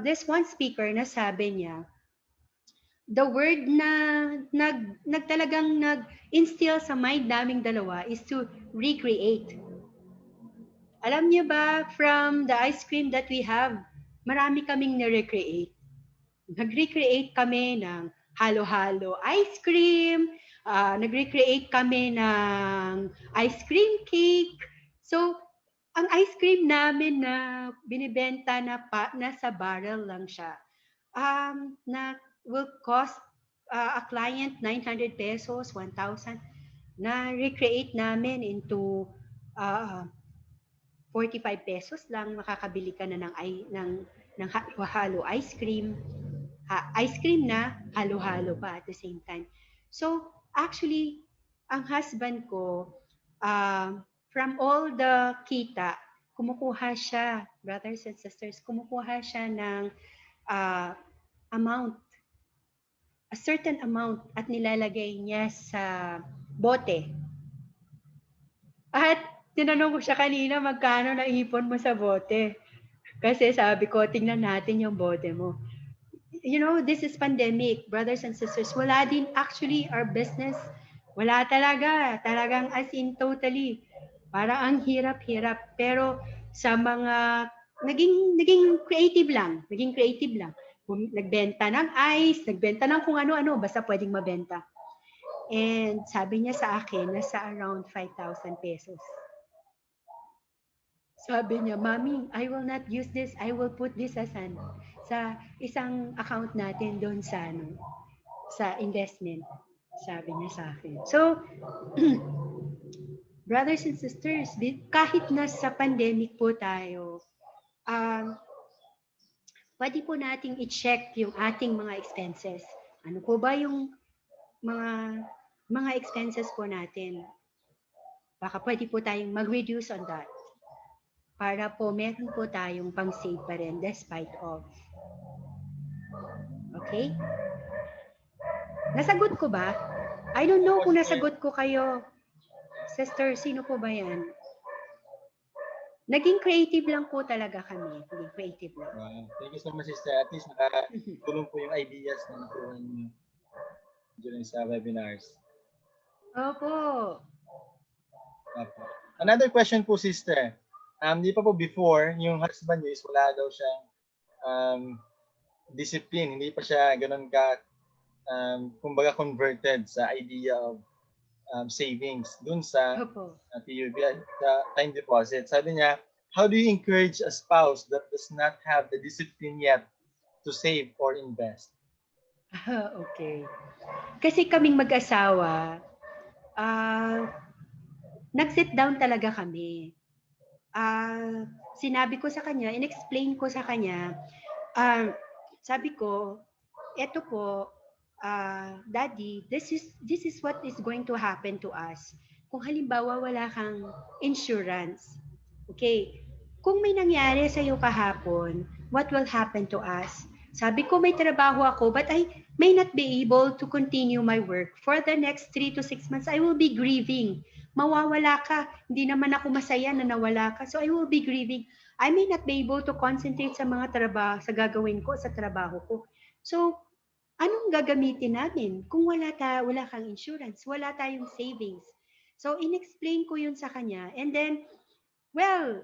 this one speaker na sabi niya, the word na talagang nag-instill sa mind naming dalawa is to recreate. Alam niyo ba, from the ice cream that we have, marami kaming na-recreate. Nag-recreate kami ng halo-halo ice cream, nag-recreate kami ng ice cream cake. So, ang ice cream namin na binibenta na nasa barrel lang siya, na will cost a client 900 pesos, 1,000, na recreate namin into 45 pesos lang, makakabili ka na ng halo ice cream. Ice cream na halo-halo pa at the same time. So, actually, ang husband ko, from all the kita, kumukuha siya, brothers and sisters, kumukuha siya ng amount, a certain amount, at nilalagay niya sa bote. At tinanong ko siya kanina, magkano naipon mo sa bote? Kasi sabi ko, tingnan natin yung bote mo. You know, this is pandemic, brothers and sisters. Wala din actually our business. Wala talaga. Talagang as in totally. Para ang hirap-hirap. Pero sa mga, naging creative lang. Naging creative lang. Nagbenta ng ice, nagbenta ng kung ano-ano, basta pwedeng mabenta. And sabi niya sa akin, nasa around 5,000 pesos. Sabi niya, Mami, I will not use this. I will put this as sa isang account natin doon sa sa investment. Sabi niya sa akin. So, brothers and sisters, kahit nasa pandemic po tayo, pwede po nating i-check yung ating mga expenses. Ano po ba yung mga expenses po natin? Baka pwede po tayong mag-reduce on that. Para po meron po tayong pang-save pa rin despite of. Okay? Nasagot ko ba? I don't know kung nasagot ko kayo. Sister, sino po ba yan? Naging creative lang po talaga kami. Naging creative lang. Wow. Thank you so much, sister. At least nakatulong po yung ideas na nakuha niyo during sa webinars. Opo. Okay. Another question po, sister. Di pa po before, yung husband niyo is wala daw siyang discipline. Hindi pa siya ganun ka, kumbaga converted sa idea of savings dun sa PUB, sa time deposit. Sabi niya, how do you encourage a spouse that does not have the discipline yet to save or invest? Okay. Kasi kaming mag-asawa, nag-sit down talaga kami. Sinabi ko sa kanya, in-explain ko sa kanya, sabi ko, eto po, Daddy, this is what is going to happen to us. Kung halimbawa wala kang insurance, okay, kung may nangyari sa iyo kahapon, what will happen to us? Sabi ko, may trabaho ako, but I may not be able to continue my work. For the next 3 to 6 months, I will be grieving. Mawawala ka. Hindi naman ako masaya na nawala ka. So I will be grieving. I may not be able to concentrate sa mga trabaho, sa gagawin ko, sa trabaho ko. So, anong gagamitin namin kung wala kang insurance, wala tayong savings? So, in-explain ko yun sa kanya. And then, well,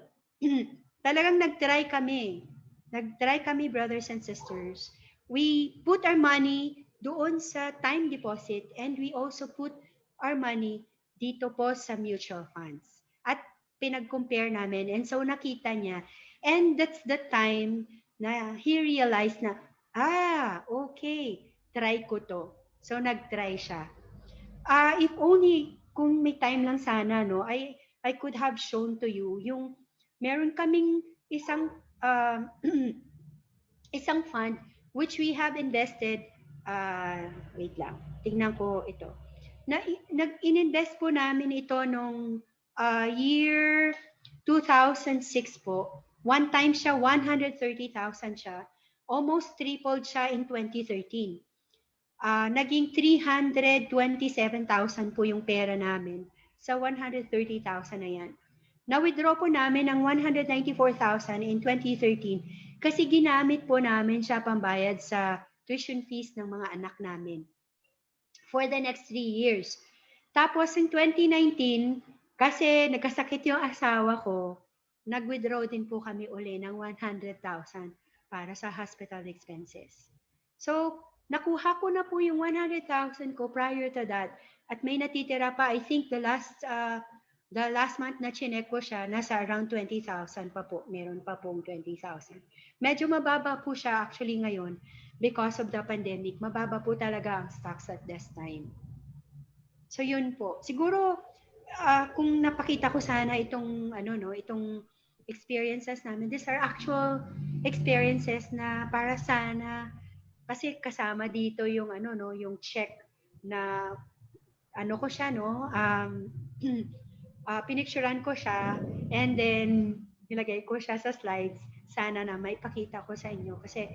talagang nag-try kami. Nag-try kami, brothers and sisters. We put our money doon sa time deposit and we also put our money dito po sa mutual funds. At pinag-compare namin. And so nakita niya. And that's the time na he realized na, okay, try ko to. So nag-try siya. If only, kung may time lang sana, no, I could have shown to you yung meron kaming isang isang fund which we have invested, wait lang, tingnan ko ito. In-invest po namin ito nung year 2006 po. One time siya, 130,000 siya. Almost tripled siya in 2013. Naging 327,000 po yung pera namin sa 130,000 na yan. Na-withdraw po namin ang 194,000 in 2013 kasi ginamit po namin siya pambayad sa tuition fees ng mga anak namin for the next 3 years. Tapos in 2019, kasi nagkasakit yung asawa ko, nag-withdraw din po kami uli ng 100,000 para sa hospital expenses. So, nakuha ko na po yung 100,000 ko prior to that. At may natitira pa, I think the last month na chinek ko siya, nasa around 20,000 pa po. Meron pa pong 20,000. Medyo mababa po siya actually ngayon because of the pandemic. Mababa po talaga ang stocks at this time. So yun po. Siguro kung napakita ko sana itong itong experiences namin. These are actual experiences na para sana kasi kasama dito yung yung check na ko siya pinicturean ko siya and then nilagay ko siya sa slides. Sana na may pakita ko sa inyo kasi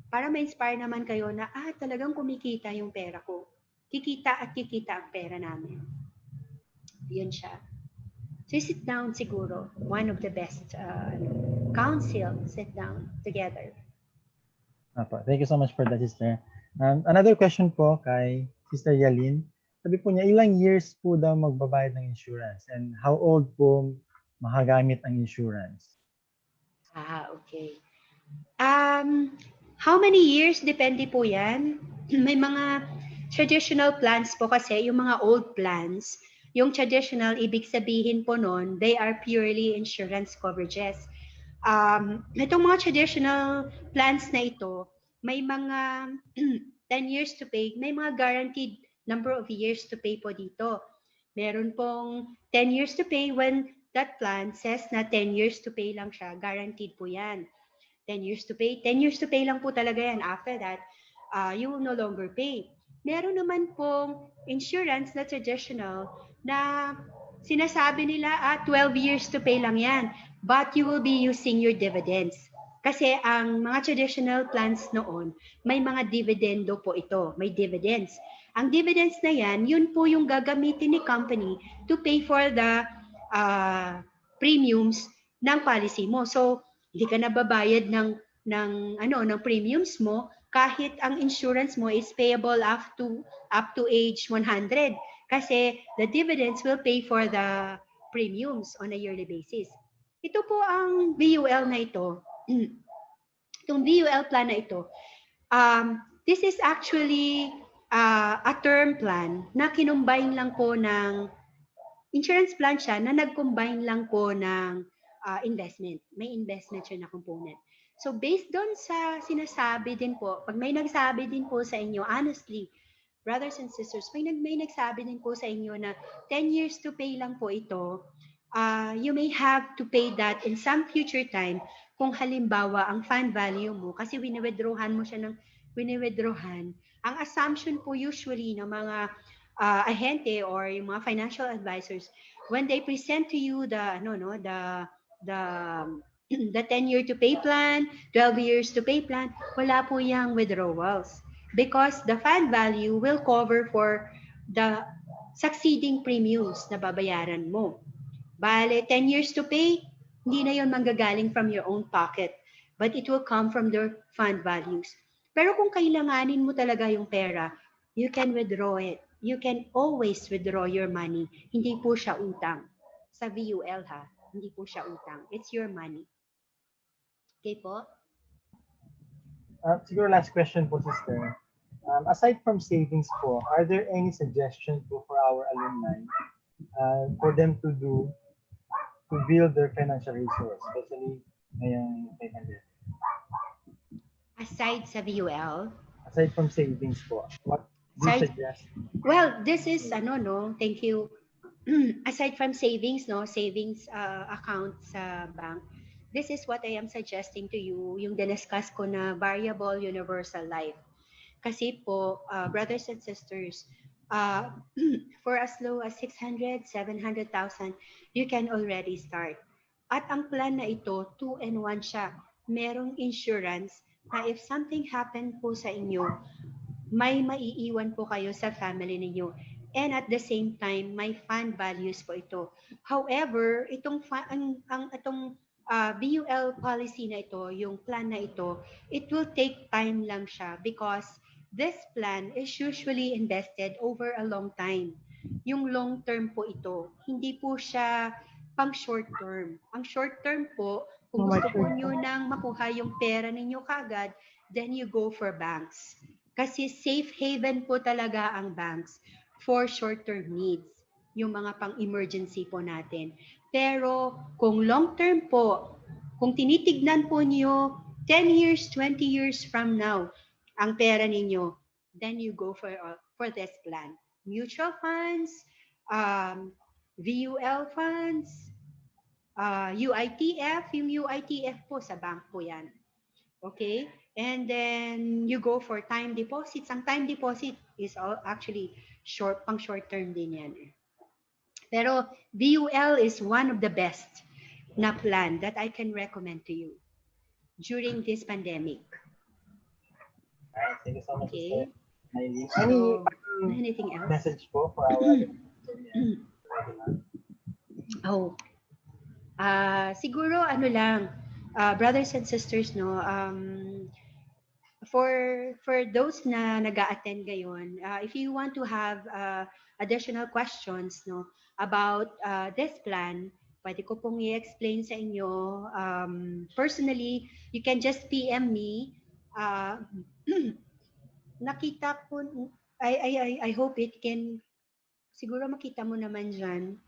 para ma-inspire naman kayo na talagang kumikita yung pera ko. Kikita at kikita ang pera namin. Yun siya. So sit down siguro. One of the best council, sit down together. Thank you so much for that, sister. Another question po kay Sister Yalin. Sabi po niya, ilang years po daw magbabayad ng insurance and how old po makagamit ang insurance? Okay. How many years? Depende po yan. May mga traditional plans po kasi, yung mga old plans, yung traditional, ibig sabihin po nun, they are purely insurance coverages. Itong mga traditional plans na ito, may mga 10 years to pay, may mga guaranteed number of years to pay po dito. Meron pong 10 years to pay when that plan says na 10 years to pay lang siya. Guaranteed po yan. 10 years to pay. 10 years to pay lang po talaga yan. After that, you will no longer pay. Meron naman pong insurance na traditional na sinasabi nila 12 years to pay lang yan. But you will be using your dividends. Kasi ang mga traditional plans noon, may mga dividendo po ito. May dividends. Ang dividends na yan, yun po yung gagamitin ni company to pay for the premiums ng policy mo. So, hindi ka nababayad ng premiums mo kahit ang insurance mo is payable up to age 100 kasi the dividends will pay for the premiums on a yearly basis. Ito po ang VUL na ito. Itong VUL plan na ito. This is actually a term plan na kinumbine lang po ng insurance plan siya na nag-combine lang po ng investment. May investment siya na component. So based doon sa sinasabi din po, pag may nagsabi din po sa inyo, honestly, brothers and sisters, may nagsabi din po sa inyo na 10 years to pay lang po ito, you may have to pay that in some future time kung halimbawa ang fund value mo, kasi wini-withdrawhan mo siya ng wini-withdrawhan. Ang assumption po usually ng mga ahente or yung mga financial advisors, when they present to you the 10 year to pay plan, 12 years to pay plan, wala po yung withdrawals. Because the fund value will cover for the succeeding premiums na babayaran mo. Bale, 10 years to pay, hindi na yun manggagaling from your own pocket, but it will come from their fund values. Pero kung kailanganin mo talaga yung pera, you can withdraw it. You can always withdraw your money. Hindi po siya utang. Sa VUL ha, hindi po siya utang. It's your money. Okay po? Siguro last question po, sister. Aside from savings po, are there any suggestions po for our alumni for them to do to build their financial resource, especially ngayong pandemic? Aside sa VUL? Aside from savings po, what do you suggest? Well, this is thank you. Aside from savings, savings account sa bank, this is what I am suggesting to you, yung diniscuss ko na variable universal life. Kasi po, brothers and sisters, for as low as 600, 700,000, you can already start. At ang plan na ito, 2-in-1 siya. Merong insurance na if something happen po sa inyo, may maiiwan po kayo sa family ninyo. And at the same time, may fund values po ito. However, itong VUL policy na ito, yung plan na ito, it will take time lang siya because this plan is usually invested over a long time. Yung long term po ito, hindi po siya pang short term. Ang short term po, kung gusto po nyo nang makuha yung pera ninyo kaagad, then you go for banks. Kasi safe haven po talaga ang banks for short-term needs, yung mga pang-emergency po natin. Pero kung long-term po, kung tinitignan po niyo 10 years, 20 years from now, ang pera ninyo, then you go for this plan. Mutual funds, VUL funds, UITF, yung UITF po sa bank po yan. Okay? And then you go for time deposits. Ang time deposit is actually pang short term din yan. Pero VUL is one of the best na plan that I can recommend to you during this pandemic. Alright, thank you so much, Okay. MYLENE. So, anything else? Message po for our Oh, siguro ano lang, brothers and sisters, no, for those na nag-a-attend ngayon, if you want to have additional questions, no, about this plan, pwede ko pong i-explain sa inyo personally. You can just PM me. Nakita ko, I hope it can, siguro makita mo naman dyan,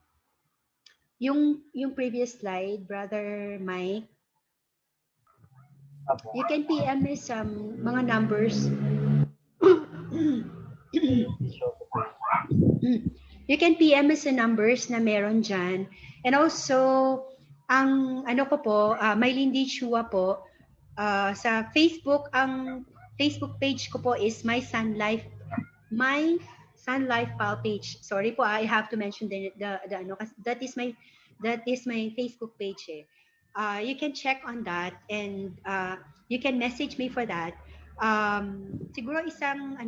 yung previous slide, Brother Mike, you can PM me some mga numbers. You can PM me some numbers na meron dyan. And also, ang ano ko po, MYLENE CHUA po, sa Facebook, ang Facebook page ko po is My Sun Life Pal page. Sorry po, I have to mention the ano, that is my Facebook page eh. You can check on that and you can message me for that. Siguro isang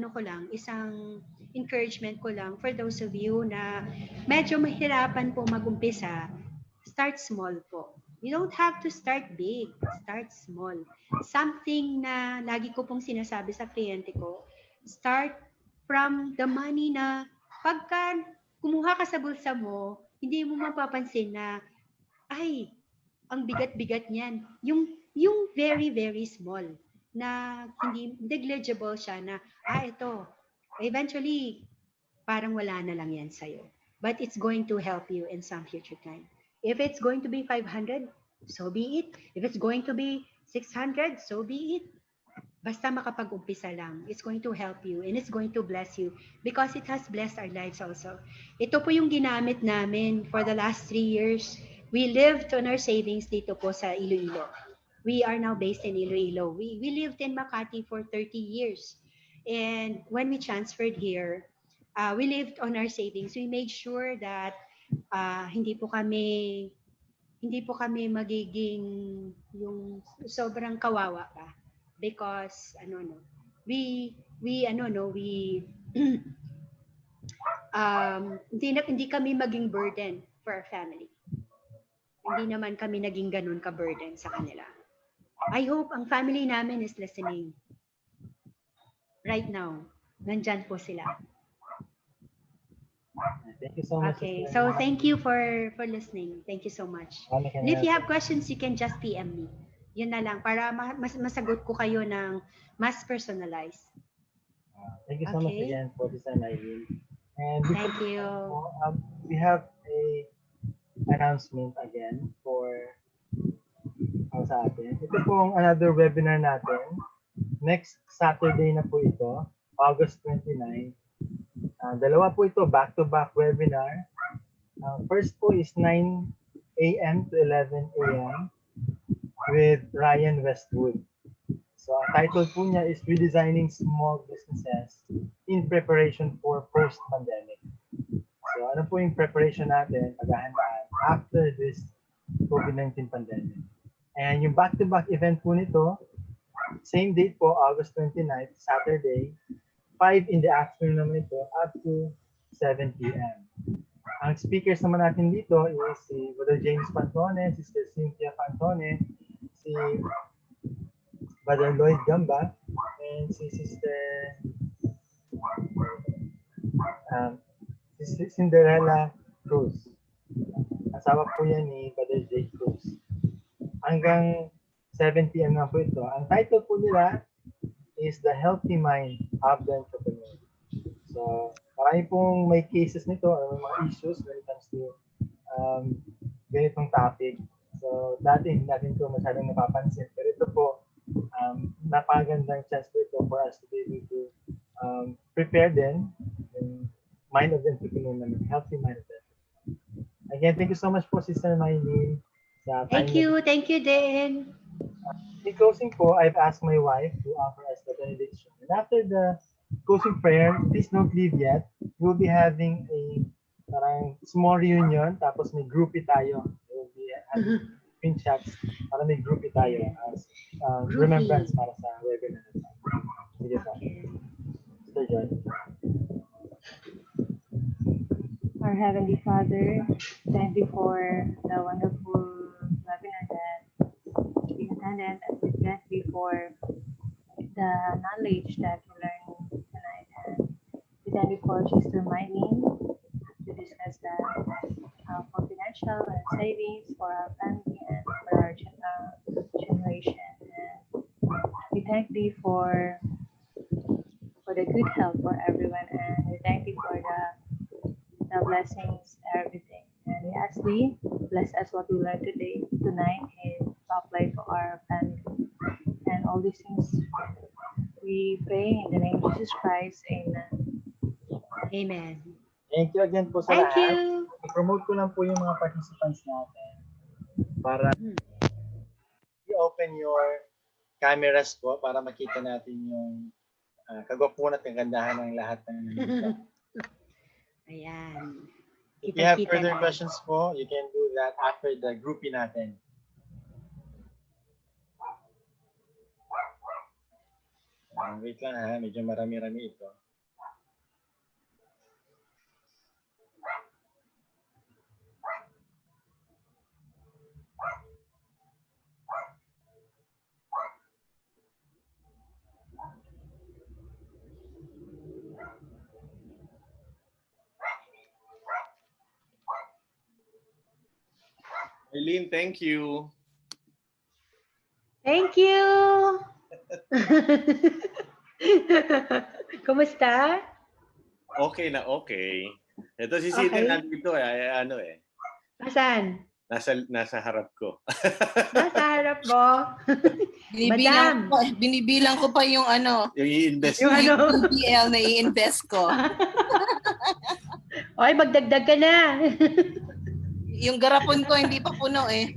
encouragement ko lang for those of you na medyo mahirapan po magumpisa, start small po. You don't have to start big, start small. Something na lagi ko pong sinasabi sa kliyente ko, start from the money na pagka kumuha ka sa bulsa mo, hindi mo mapapansin na, ay, ang bigat-bigat niyan. Yung very, very small na hindi negligible siya na, ito, eventually, parang wala na lang yan sa'yo. But it's going to help you in some future time. If it's going to be 500, so be it. If it's going to be 600, so be it. Basta makapag-umpisa lang, it's going to help you and it's going to bless you because it has blessed our lives also. Ito po yung ginamit namin for the last 3 years. We lived on our savings dito po sa Iloilo. We are now based in Iloilo. We lived in Makati for 30 years. And when we transferred here, we lived on our savings. We made sure that hindi po kami magiging yung sobrang kawawa pa. Because we hindi kami maging burden for our family. Hindi naman kami naging ganun ka burden sa kanila. I hope ang family namin is listening. Right now, nandyan po sila. Thank you so much. Okay, so thank you for listening. Thank you so much. And if you have questions, you can just PM me. Yun na lang, para masagot ko kayo ng mas personalized. Thank you so much again for this time, MYLENE. And thank you. We have a announcement again for sa atin. Ito pong another webinar natin. Next Saturday na po ito, August 29. Dalawa po ito, back-to-back webinar. First po is 9 a.m. to 11 a.m. with Ryan Westwood. So, ang title po niya is Redesigning Small Businesses in Preparation for Post-Pandemic. So, ano po yung preparation natin, paghahandaan after this COVID-19 pandemic. And yung back-to-back event po nito, same date po, August 29th, Saturday, 5 in the afternoon naman ito, up to 7 p.m. Ang speakers naman natin dito is si Brother James Pantone, Sister Cynthia Pantone, si Brother Lloyd Gamba, and si Sister Cinderella Cruz. Asawa po yan ni Brother Jake Cruz. Hanggang 7 p.m. na po ito. Ang title po nila is The Healthy Mind of the Entrepreneur. So, marami pong may cases nito, may mga issues when it comes to ganitong topic. So, dati hindi natin ito masyadong napapansin. Pero ito po, napakagandang chance po ito for us to be able to prepare din yung mind of the entrepreneur namin, healthy mind of the entrepreneur. Again, thank you so much po, Sister MYLENE. Thank you din. In closing po, I've asked my wife to offer us the benediction. And after the closing prayer, please don't leave yet. We'll be having a parang small reunion, tapos may groupie tayo. We'll be having screenshots para may groupie tayo as remembrance para sa webinar. Sige po. Mr. John. Our Heavenly Father, thank you for the wonderful webinar that we attended, and we thank you for the knowledge that we learned tonight. And we thank you for Sister MYLENE to discuss the confidential and savings for our family and for our generation. And we thank you for the good health for everyone, and we thank you for the blessings, everything. And we ask thee, bless us what we learned tonight, and apply to our family. And all these things we pray in the name of Jesus Christ. Amen. Amen. Thank you again po sa Thank lahat. you. I-promote ko lang po yung mga participants natin para i-open your cameras po para makita natin yung kagwapuan at kagandahan ng lahat ng nandito. Ayan. If you have Kita-kita further na. questions po, you can do that after the groupie natin. Wait lang ha, medyo marami-rami ito. Eileen, thank you. Thank you. Kumusta? Okay na okay. Ito si Sita Okay. nandito ano eh. Asan? Nasa harap ko. Nasa harap mo. Madam. Binibilang ko pa yung ano, Yung i-invest. Yung ano? PL na i-invest ko. Oy, magdagdag ka na. Yung garapon ko hindi pa puno eh.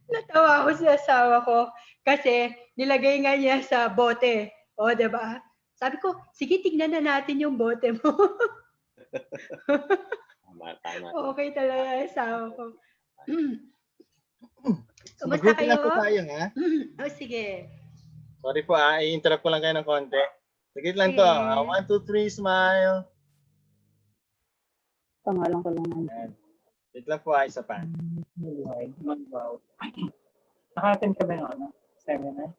Natawa ako sa asawa ko kasi nilagay nga niya sa bote. O, diba? Sabi ko, sige, tignan na natin yung bote mo. Tama. Okay talaga ang asawa ko. So, Kumusta mag-groupie na kayo? po tayo ha. Oh, sige. Sorry po i-interrupt ko lang kayo ng konti. Sige lang to. 1, 2, 3, smile. Pangalan ko lang. Ayan. Wait lang po isa pa. Mag-wow. Nakatin ka ba ng seminar?